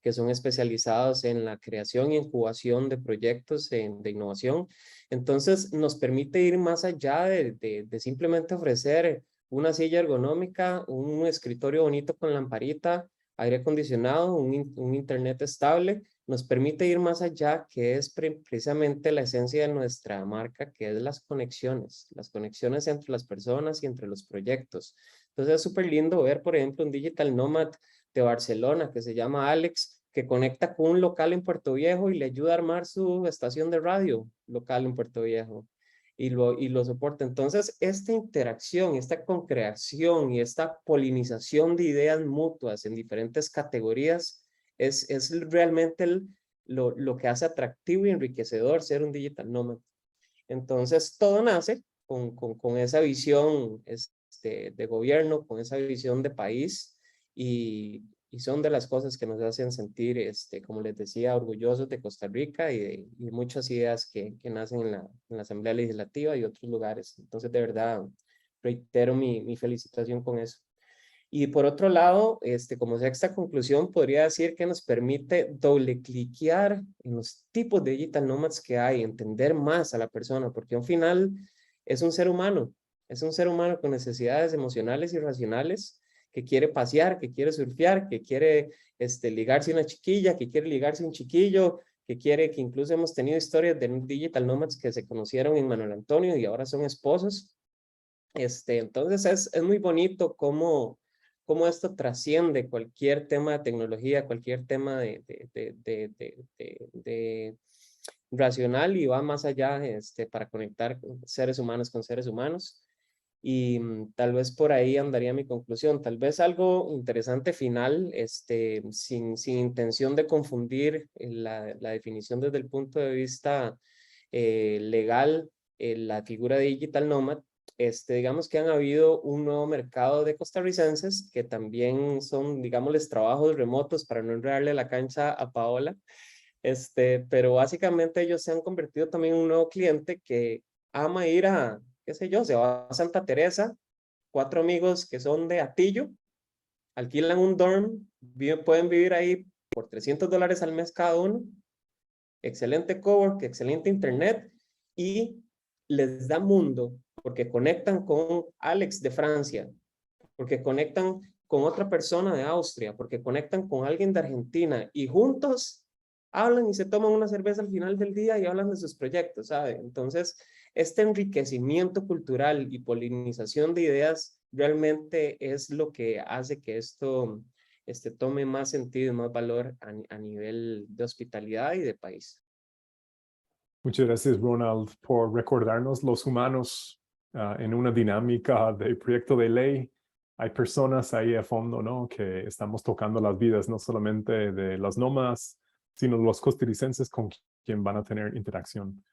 que son especializados en la creación y incubación de proyectos de innovación. Entonces, nos permite ir más allá de simplemente ofrecer una silla ergonómica, un escritorio bonito con lamparita, aire acondicionado, un internet estable. Nos permite ir más allá, que es precisamente la esencia de nuestra marca, que es las conexiones entre las personas y entre los proyectos. Entonces es súper lindo ver, por ejemplo, un digital nomad de Barcelona que se llama Alex, que conecta con un local en Puerto Viejo y le ayuda a armar su estación de radio local en Puerto Viejo y lo soporta. Entonces, esta interacción, esta concreación y esta polinización de ideas mutuas en diferentes categorías es realmente lo que hace atractivo y enriquecedor ser un digital nomad. Entonces, todo nace con esa visión de gobierno, con esa visión de país y son de las cosas que nos hacen sentir, como les decía, orgullosos de Costa Rica y muchas ideas que nacen en la Asamblea Legislativa y otros lugares. Entonces, de verdad, reitero mi felicitación con eso. Y por otro lado, como sexta conclusión, podría decir que nos permite doble cliquear en los tipos de digital nomads que hay, entender más a la persona, porque al final es un ser humano con necesidades emocionales y racionales, que quiere pasear, que quiere surfear, que quiere ligarse a una chiquilla, que quiere ligarse a un chiquillo, que incluso hemos tenido historias de digital nomads que se conocieron en Manuel Antonio y ahora son esposos. Entonces es muy bonito cómo esto trasciende cualquier tema de tecnología, cualquier tema de racional y va más allá para conectar seres humanos con seres humanos. Y tal vez por ahí andaría mi conclusión. Tal vez algo interesante final, sin intención de confundir la definición desde el punto de vista legal, la figura de digital nomad. Digamos que han habido un nuevo mercado de costarricenses que también son, digámosles, trabajos remotos para no enredarle la cancha a Paola. Pero básicamente ellos se han convertido también en un nuevo cliente que ama ir a, qué sé yo, se va a Santa Teresa, 4 amigos que son de Atillo, alquilan un dorm, pueden vivir ahí por $300 al mes cada uno, excelente cowork, excelente internet y les da mundo porque conectan con Alex de Francia, porque conectan con otra persona de Austria, porque conectan con alguien de Argentina y juntos hablan y se toman una cerveza al final del día y hablan de sus proyectos, ¿sabe? Entonces, este enriquecimiento cultural y polinización de ideas realmente es lo que hace que esto tome más sentido y más valor a nivel de hospitalidad y de país. Muchas gracias, Ronald, por recordarnos los humanos en una dinámica de proyecto de ley. Hay personas ahí a fondo, ¿no? Que estamos tocando las vidas, no solamente de las nómadas, sino de los costarricenses con quien van a tener interacción.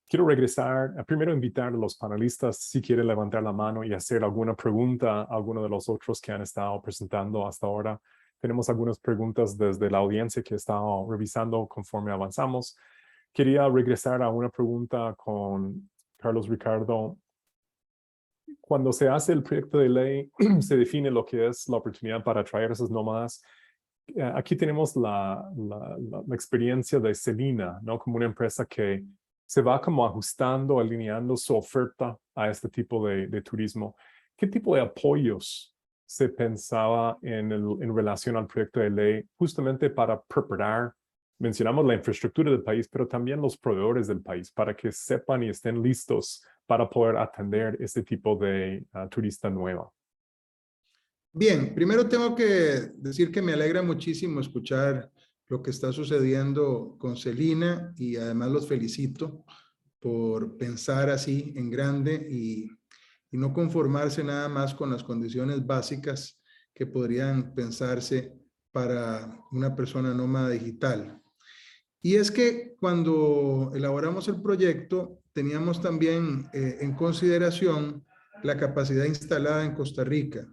Quiero regresar, primero invitar a los panelistas si quieren levantar la mano y hacer alguna pregunta a alguno de los otros que han estado presentando hasta ahora. Tenemos algunas preguntas desde la audiencia que he estado revisando conforme avanzamos. Quería regresar a una pregunta con Carlos Ricardo. Cuando se hace el proyecto de ley, se define lo que es la oportunidad para atraer a esos nómadas. Aquí tenemos la experiencia de Selina, ¿no? Como una empresa que se va como ajustando, alineando su oferta a este tipo de turismo. ¿Qué tipo de apoyos se pensaba en relación al proyecto de ley justamente para preparar? Mencionamos la infraestructura del país, pero también los proveedores del país para que sepan y estén listos para poder atender este tipo de turista nueva. Bien, primero tengo que decir que me alegra muchísimo escuchar lo que está sucediendo con Selina y además los felicito por pensar así en grande y no conformarse nada más con las condiciones básicas que podrían pensarse para una persona nómada digital. Y es que cuando elaboramos el proyecto, teníamos también en consideración la capacidad instalada en Costa Rica,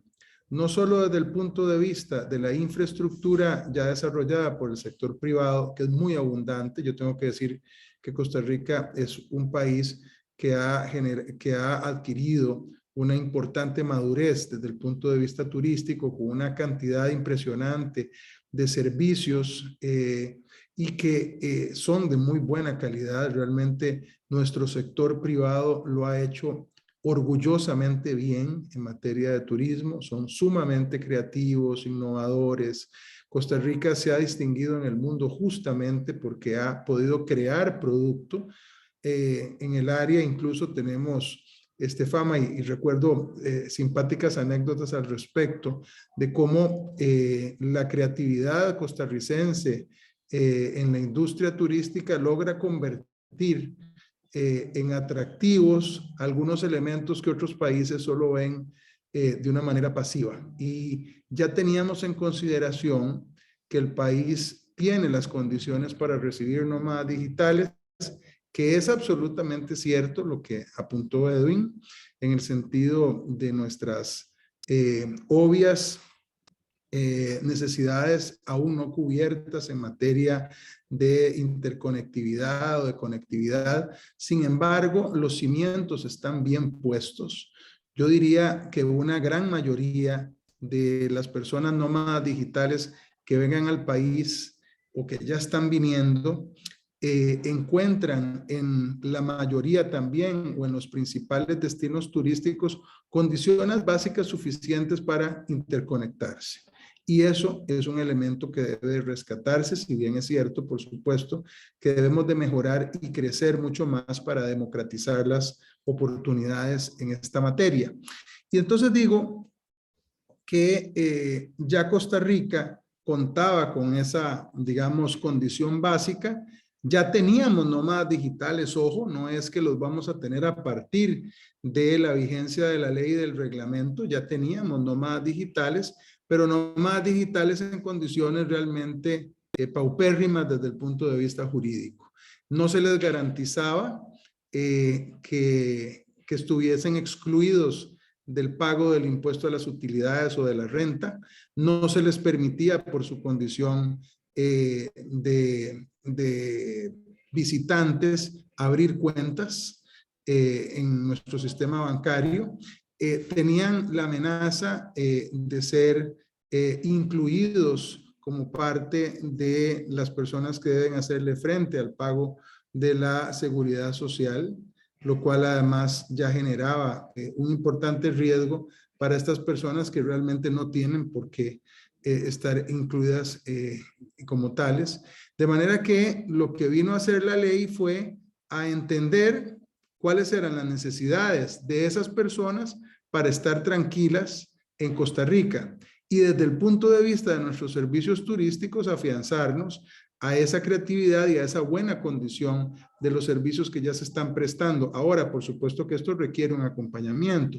no solo desde el punto de vista de la infraestructura ya desarrollada por el sector privado, que es muy abundante. Yo tengo que decir que Costa Rica es un país que ha adquirido una importante madurez desde el punto de vista turístico, con una cantidad impresionante de servicios y que son de muy buena calidad. Realmente nuestro sector privado lo ha hecho orgullosamente bien en materia de turismo, son sumamente creativos, innovadores. Costa Rica se ha distinguido en el mundo justamente porque ha podido crear producto en el área. Incluso tenemos fama y recuerdo simpáticas anécdotas al respecto de cómo la creatividad costarricense en la industria turística logra convertir en atractivos algunos elementos que otros países solo ven de una manera pasiva. Y ya teníamos en consideración que el país tiene las condiciones para recibir nómadas digitales, que es absolutamente cierto lo que apuntó Edwin en el sentido de nuestras obvias necesidades aún no cubiertas en materia de interconectividad o de conectividad. Sin embargo, los cimientos están bien puestos. Yo diría que una gran mayoría de las personas nómadas digitales que vengan al país o que ya están viniendo, encuentran en la mayoría también o en los principales destinos turísticos condiciones básicas suficientes para interconectarse. Y eso es un elemento que debe rescatarse, si bien es cierto, por supuesto, que debemos de mejorar y crecer mucho más para democratizar las oportunidades en esta materia. Y entonces digo que ya Costa Rica contaba con esa, digamos, condición básica. Ya teníamos nómadas digitales, ojo, no es que los vamos a tener a partir de la vigencia de la ley y del reglamento, ya teníamos nómadas digitales, pero nómadas digitales en condiciones realmente paupérrimas desde el punto de vista jurídico. No se les garantizaba que estuviesen excluidos del pago del impuesto a las utilidades o de la renta, no se les permitía por su condición de visitantes abrir cuentas en nuestro sistema bancario. Tenían la amenaza de ser incluidos como parte de las personas que deben hacerle frente al pago de la seguridad social, lo cual además ya generaba un importante riesgo para estas personas que realmente no tienen por qué estar incluidas como tales. De manera que lo que vino a hacer la ley fue a entender cuáles eran las necesidades de esas personas para estar tranquilas en Costa Rica. Y desde el punto de vista de nuestros servicios turísticos, afianzarnos a esa creatividad y a esa buena condición de los servicios que ya se están prestando. Ahora, por supuesto que esto requiere un acompañamiento.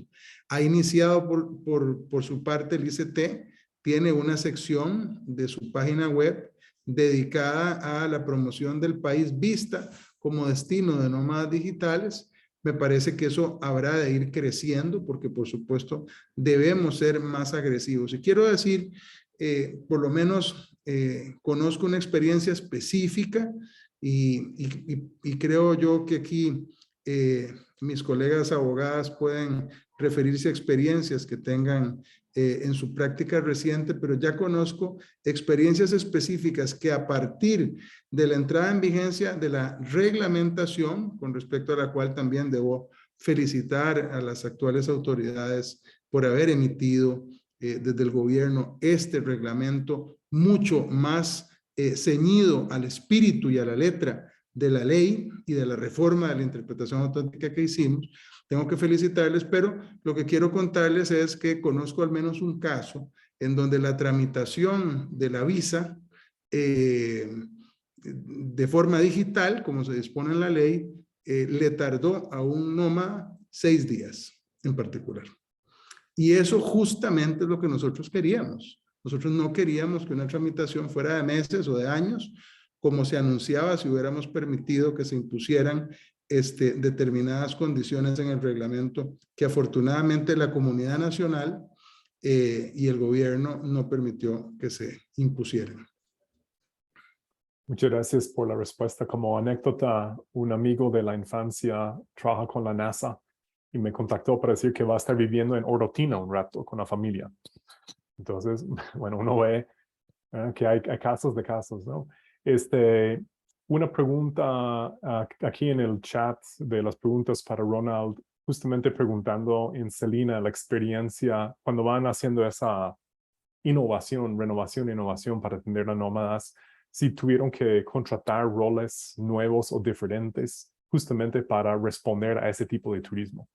Ha iniciado por su parte el ICT, tiene una sección de su página web dedicada a la promoción del país vista como destino de nómadas digitales. Me parece que eso habrá de ir creciendo porque, por supuesto, debemos ser más agresivos. Y quiero decir, por lo menos conozco una experiencia específica y creo yo que aquí mis colegas abogadas pueden referirse a experiencias que tengan en su práctica reciente, pero ya conozco experiencias específicas que a partir de la entrada en vigencia de la reglamentación, con respecto a la cual también debo felicitar a las actuales autoridades por haber emitido desde el gobierno este reglamento mucho más ceñido al espíritu y a la letra de la ley y de la reforma de la interpretación auténtica que hicimos. Tengo que felicitarles, pero lo que quiero contarles es que conozco al menos un caso en donde la tramitación de la visa de forma digital, como se dispone en la ley, le tardó a un nómada 6 días en particular. Y eso justamente es lo que nosotros queríamos. Nosotros no queríamos que una tramitación fuera de meses o de años, como se anunciaba si hubiéramos permitido que se impusieran determinadas condiciones en el reglamento que afortunadamente la comunidad nacional y el gobierno no permitió que se impusieran. Muchas gracias por la respuesta. Como anécdota, un amigo de la infancia trabaja con la NASA y me contactó para decir que va a estar viviendo en Orotina un rato con la familia. Entonces, bueno, uno ve que hay casos de casos, ¿no? Una pregunta aquí en el chat de las preguntas para Ronald, justamente preguntando en Celina la experiencia cuando van haciendo esa renovación para atender a nómadas, si tuvieron que contratar roles nuevos o diferentes justamente para responder a ese tipo de turismo.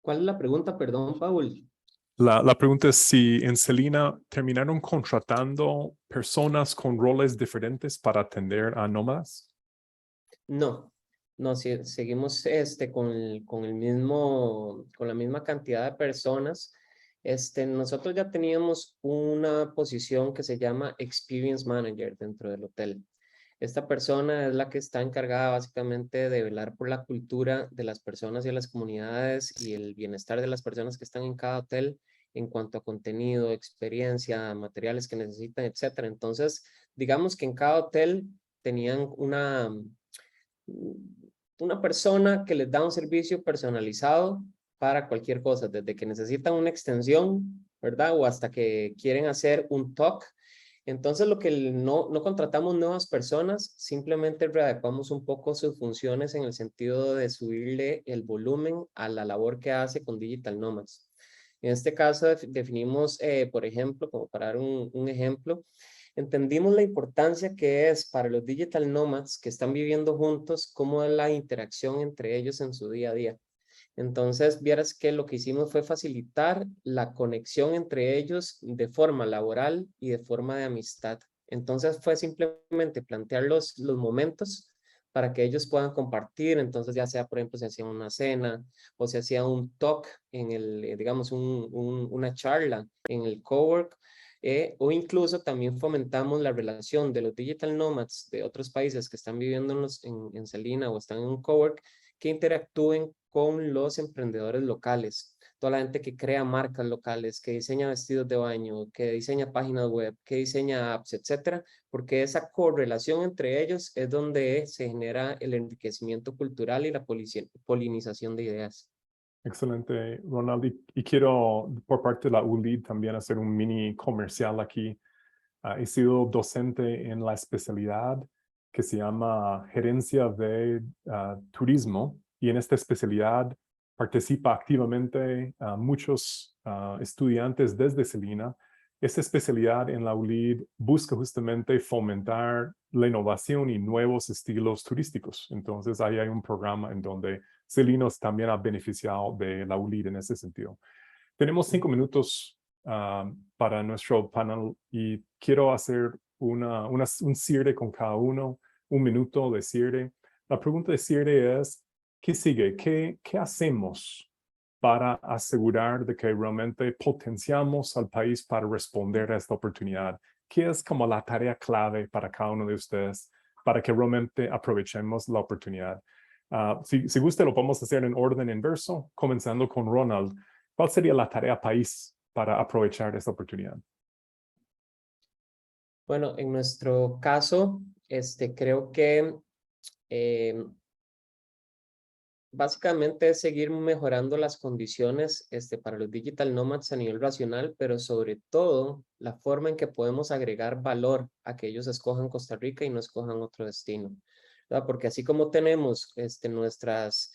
¿Cuál es la pregunta? Perdón, Paul. La pregunta es si en Celina terminaron contratando personas con roles diferentes para atender a nómadas. No, seguimos con la misma cantidad de personas. Nosotros ya teníamos una posición que se llama Experience Manager dentro del hotel. Esta persona es la que está encargada básicamente de velar por la cultura de las personas y de las comunidades y el bienestar de las personas que están en cada hotel en cuanto a contenido, experiencia, materiales que necesitan, etcétera. Entonces, digamos que en cada hotel tenían una persona que les da un servicio personalizado para cualquier cosa, desde que necesitan una extensión, ¿verdad? O hasta que quieren hacer un talk. Entonces, lo que no contratamos nuevas personas, simplemente readecuamos un poco sus funciones en el sentido de subirle el volumen a la labor que hace con Digital Nomads. En este caso, definimos, por ejemplo, como para dar un ejemplo, entendimos la importancia que es para los Digital Nomads que están viviendo juntos, cómo es la interacción entre ellos en su día a día. Entonces, vieras que lo que hicimos fue facilitar la conexión entre ellos de forma laboral y de forma de amistad. Entonces, fue simplemente plantear los momentos para que ellos puedan compartir. Entonces, ya sea, por ejemplo, se hacía una cena o se hacía un talk digamos, una charla en el cowork. O incluso también fomentamos la relación de los Digital Nomads de otros países que están viviendo en Celina o están en un cowork, que interactúen con los emprendedores locales, toda la gente que crea marcas locales, que diseña vestidos de baño, que diseña páginas web, que diseña apps, etcétera, porque esa correlación entre ellos es donde se genera el enriquecimiento cultural y la polinización de ideas. Excelente, Ronald. Y quiero, por parte de la ULID, también hacer un mini comercial aquí. He sido docente en la especialidad que se llama Gerencia de Turismo y en esta especialidad participa activamente muchos estudiantes desde Celina. Esta especialidad en la ULID busca justamente fomentar la innovación y nuevos estilos turísticos. Entonces, ahí hay un programa en donde Celinos también ha beneficiado de la ULID en ese sentido. Tenemos 5 minutos para nuestro panel y quiero hacer un cierre con cada uno, 1 minuto de cierre. La pregunta de cierre es, ¿qué sigue? ¿Qué hacemos para asegurar de que realmente potenciamos al país para responder a esta oportunidad? ¿Qué es como la tarea clave para cada uno de ustedes para que realmente aprovechemos la oportunidad? Si gusta, lo podemos hacer en orden inverso, comenzando con Ronald. ¿Cuál sería la tarea país para aprovechar esta oportunidad? Bueno, en nuestro caso, creo que básicamente es seguir mejorando las condiciones para los digital nomads a nivel nacional, pero sobre todo la forma en que podemos agregar valor a que ellos escojan Costa Rica y no escojan otro destino, ¿verdad? Porque así como tenemos nuestras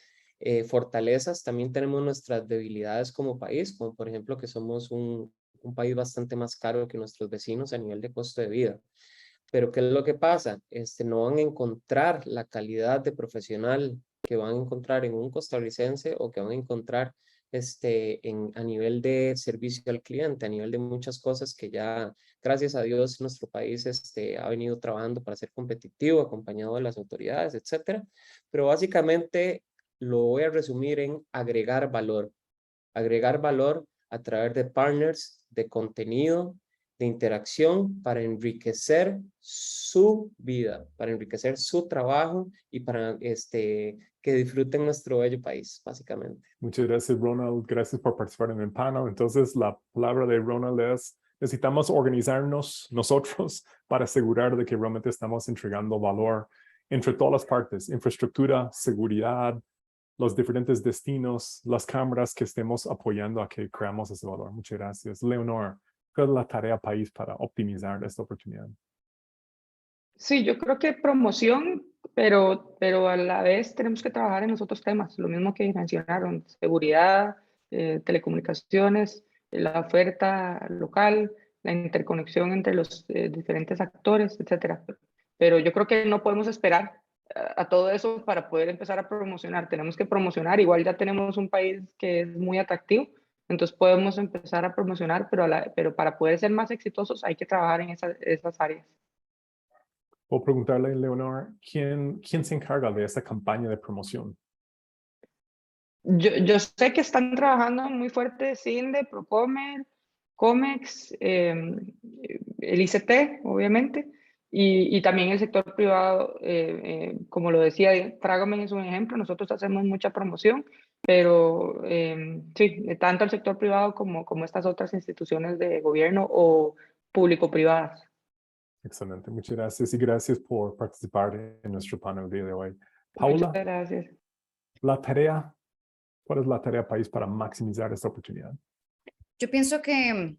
fortalezas, también tenemos nuestras debilidades como país, como por ejemplo que somos un país bastante más caro que nuestros vecinos a nivel de costo de vida. Pero ¿qué es lo que pasa? No van a encontrar la calidad de profesional que van a encontrar en un costarricense o que van a encontrar a nivel de servicio al cliente, a nivel de muchas cosas que ya, gracias a Dios, nuestro país ha venido trabajando para ser competitivo, acompañado de las autoridades, etcétera. Pero básicamente lo voy a resumir en agregar valor a través de partners, de contenido, de interacción para enriquecer su vida, para enriquecer su trabajo y para que disfruten nuestro bello país, básicamente. Muchas gracias, Ronald. Gracias por participar en el panel. Entonces, la palabra de Ronald es, necesitamos organizarnos nosotros para asegurar de que realmente estamos entregando valor entre todas las partes, infraestructura, seguridad, los diferentes destinos, las cámaras que estemos apoyando a que creamos ese valor. Muchas gracias. Leonor, ¿cuál es la tarea país para optimizar esta oportunidad? Sí, yo creo que promoción, pero a la vez tenemos que trabajar en los otros temas, lo mismo que mencionaron, seguridad, telecomunicaciones, la oferta local, la interconexión entre los diferentes actores, etcétera. Pero yo creo que no podemos esperar a todo eso para poder empezar a promocionar. Tenemos que promocionar, igual ya tenemos un país que es muy atractivo, entonces podemos empezar a promocionar, pero para poder ser más exitosos hay que trabajar en esas áreas. Puedo preguntarle, Leonor, ¿quién se encarga de esta campaña de promoción? Yo sé que están trabajando muy fuerte CINDE, Procomer, COMEX, el ICT, obviamente, y también el sector privado, como lo decía, Trágame es un ejemplo, nosotros hacemos mucha promoción, pero sí, tanto el sector privado como estas otras instituciones de gobierno o público-privadas. Excelente, muchas gracias y gracias por participar en nuestro panel el día de hoy. Muchas Paula, gracias. ¿cuál es la tarea país para maximizar esta oportunidad? Yo pienso que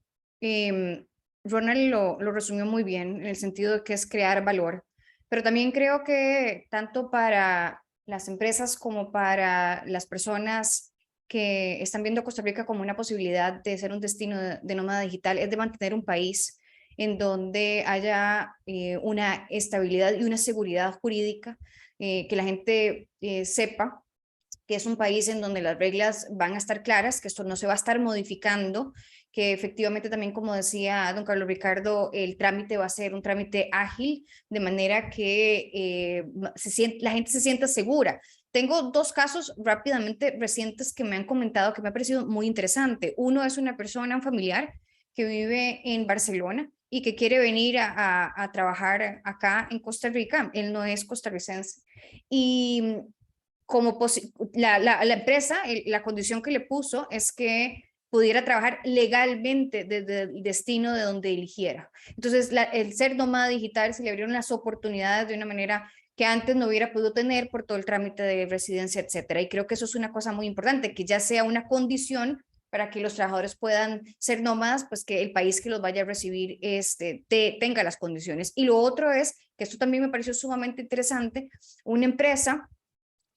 Ronald lo resumió muy bien en el sentido de que es crear valor, pero también creo que tanto para las empresas como para las personas que están viendo a Costa Rica como una posibilidad de ser un destino de nómada digital es de mantener un país en donde haya una estabilidad y una seguridad jurídica, que la gente sepa que es un país en donde las reglas van a estar claras, que esto no se va a estar modificando, que efectivamente también, como decía don Carlos Ricardo, el trámite va a ser un trámite ágil, de manera que la gente se sienta segura. Tengo 2 casos rápidamente recientes que me han comentado que me ha parecido muy interesante. Uno es un familiar que vive en Barcelona y que quiere venir a trabajar acá en Costa Rica. Él no es costarricense. Y como la empresa, la condición que le puso es que pudiera trabajar legalmente desde el destino de donde eligiera. Entonces, el ser nómada digital se le abrieron las oportunidades de una manera que antes no hubiera podido tener por todo el trámite de residencia, etcétera. Y creo que eso es una cosa muy importante, que ya sea una condición para que los trabajadores puedan ser nómadas, pues que el país que los vaya a recibir tenga las condiciones. Y lo otro es, que esto también me pareció sumamente interesante, una empresa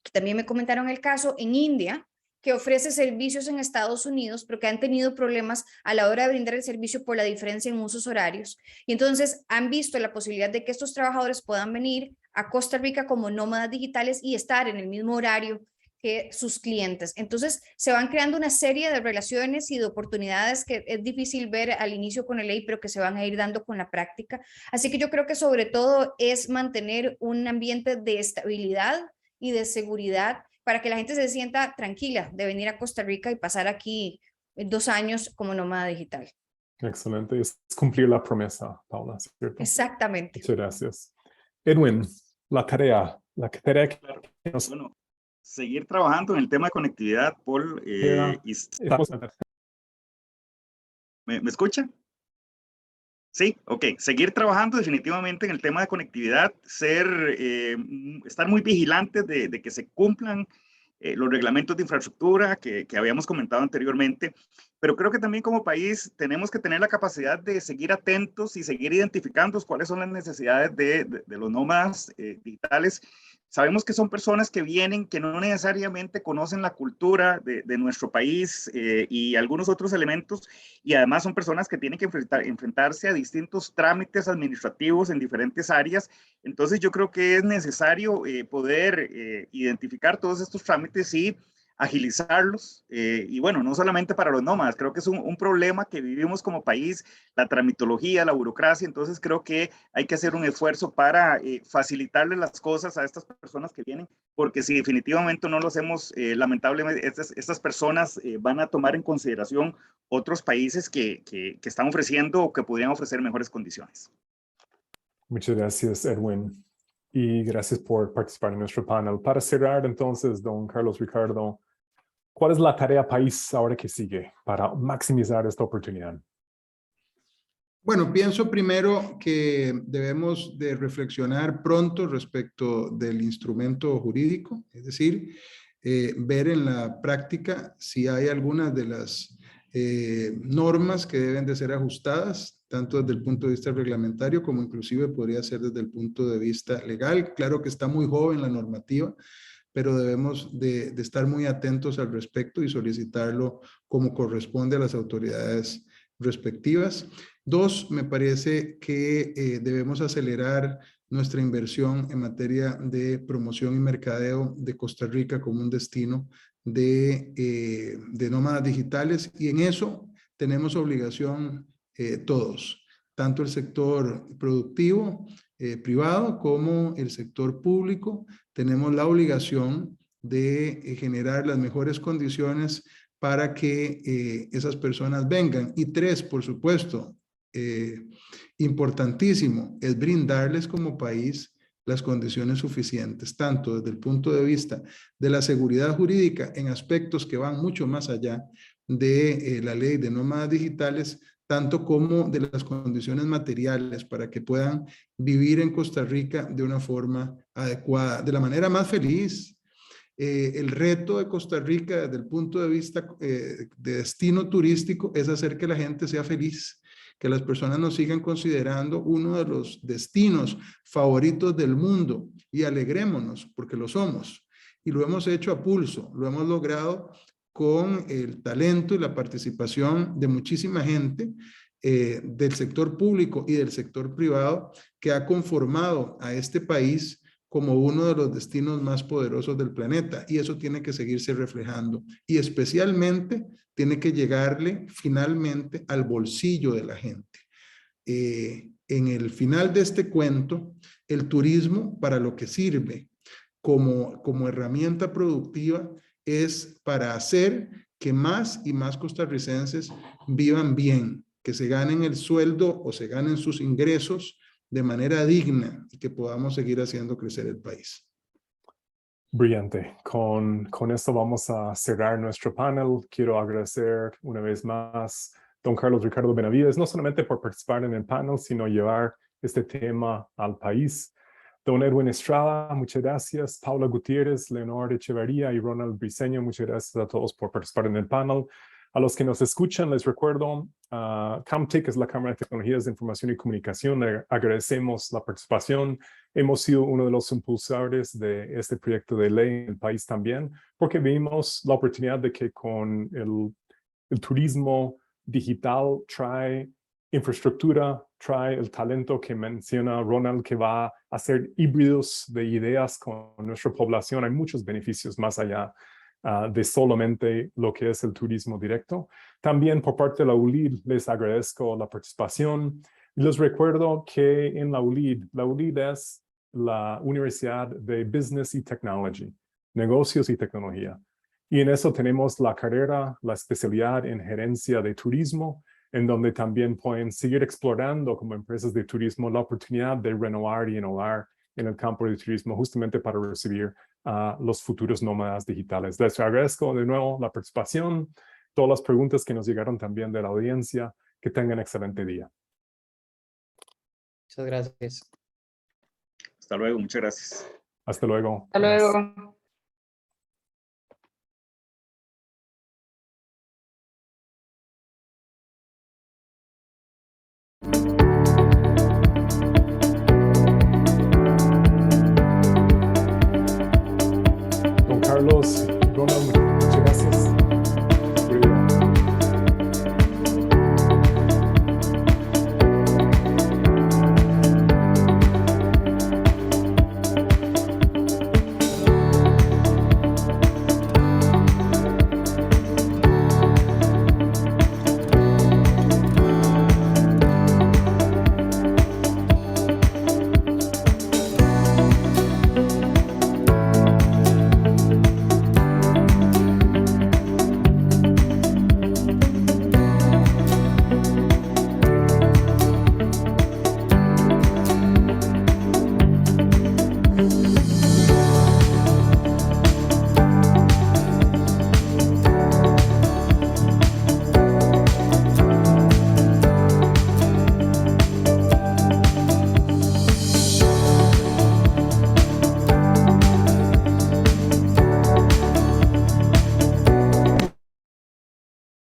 que también me comentaron el caso en India, que ofrece servicios en Estados Unidos, pero que han tenido problemas a la hora de brindar el servicio por la diferencia en usos horarios. Y entonces han visto la posibilidad de que estos trabajadores puedan venir a Costa Rica como nómadas digitales y estar en el mismo horario que sus clientes. Entonces se van creando una serie de relaciones y de oportunidades que es difícil ver al inicio con la ley, pero que se van a ir dando con la práctica. Así que yo creo que sobre todo es mantener un ambiente de estabilidad y de seguridad para que la gente se sienta tranquila de venir a Costa Rica y pasar aquí 2 años como nómada digital. Excelente. Es cumplir la promesa, Paula, ¿cierto? Exactamente. Muchas gracias. Edwin, la tarea que nos Bueno, seguir trabajando en el tema de conectividad, Paul. queda. ¿Me escucha? Sí, ok. Seguir trabajando definitivamente en el tema de conectividad, estar muy vigilantes de que se cumplan los reglamentos de infraestructura que habíamos comentado anteriormente, pero creo que también como país tenemos que tener la capacidad de seguir atentos y seguir identificando cuáles son las necesidades de los nómadas digitales. Sabemos que son personas que vienen, que no necesariamente conocen la cultura de nuestro país y algunos otros elementos, y además son personas que tienen que enfrentarse a distintos trámites administrativos en diferentes áreas. Entonces yo creo que es necesario poder identificar todos estos trámites y agilizarlos. Y bueno, no solamente para los nómadas, creo que es un problema que vivimos como país, la tramitología, la burocracia. Entonces creo que hay que hacer un esfuerzo para facilitarle las cosas a estas personas que vienen, porque si definitivamente no lo hacemos, lamentablemente estas personas van a tomar en consideración otros países que están ofreciendo o que podrían ofrecer mejores condiciones. Muchas gracias, Edwin. Y gracias por participar en nuestro panel. Para cerrar, entonces, don Carlos Ricardo, ¿cuál es la tarea país ahora que sigue para maximizar esta oportunidad? Bueno, pienso primero que debemos de reflexionar pronto respecto del instrumento jurídico, es decir, ver en la práctica si hay algunas de las normas que deben de ser ajustadas, tanto desde el punto de vista reglamentario como inclusive podría ser desde el punto de vista legal. Claro que está muy joven la normativa, pero debemos de estar muy atentos al respecto y solicitarlo como corresponde a las autoridades respectivas. 2, me parece que debemos acelerar nuestra inversión en materia de promoción y mercadeo de Costa Rica como un destino de nómadas digitales, y en eso tenemos obligación todos, tanto el sector productivo privado como el sector público. Tenemos la obligación de generar las mejores condiciones para que esas personas vengan. Y 3, por supuesto, importantísimo, es brindarles como país las condiciones suficientes, tanto desde el punto de vista de la seguridad jurídica en aspectos que van mucho más allá de la ley de nómadas digitales, tanto como de las condiciones materiales para que puedan vivir en Costa Rica de una forma adecuada, de la manera más feliz. El reto de Costa Rica desde el punto de vista de destino turístico es hacer que la gente sea feliz, que las personas nos sigan considerando uno de los destinos favoritos del mundo, y alegrémonos porque lo somos. Y lo hemos hecho a pulso, lo hemos logrado con el talento y la participación de muchísima gente del sector público y del sector privado que ha conformado a este país como uno de los destinos más poderosos del planeta, y eso tiene que seguirse reflejando, y especialmente tiene que llegarle finalmente al bolsillo de la gente. En el final de este cuento, el turismo, para lo que sirve como herramienta productiva, es para hacer que más y más costarricenses vivan bien, que se ganen el sueldo o se ganen sus ingresos de manera digna, y que podamos seguir haciendo crecer el país. Brillante. Con esto vamos a cerrar nuestro panel. Quiero agradecer una vez más a don Carlos Ricardo Benavides, no solamente por participar en el panel, sino llevar este tema al país. Don Edwin Estrada, muchas gracias. Paula Gutiérrez, Leonor Echeverría y Ronald Briceño, muchas gracias a todos por participar en el panel. A los que nos escuchan, les recuerdo, CAMTIC es la Cámara de Tecnologías de Información y Comunicación. Le agradecemos la participación. Hemos sido uno de los impulsores de este proyecto de ley en el país también, porque vimos la oportunidad de que con el turismo digital trae infraestructura, trae el talento que menciona Ronald, que va a hacer híbridos de ideas con nuestra población. Hay muchos beneficios más allá de solamente lo que es el turismo directo. También por parte de la ULID les agradezco la participación. Les recuerdo que en la ULID es la Universidad de Business y Technology, negocios y tecnología. Y en eso tenemos la carrera, la especialidad en gerencia de turismo, en donde también pueden seguir explorando como empresas de turismo la oportunidad de renovar y innovar en el campo del turismo, justamente para recibir a los futuros nómadas digitales. Les agradezco de nuevo la participación, todas las preguntas que nos llegaron también de la audiencia. Que tengan excelente día. Muchas gracias. Hasta luego, muchas gracias. Hasta luego. Hasta Buenas. luego.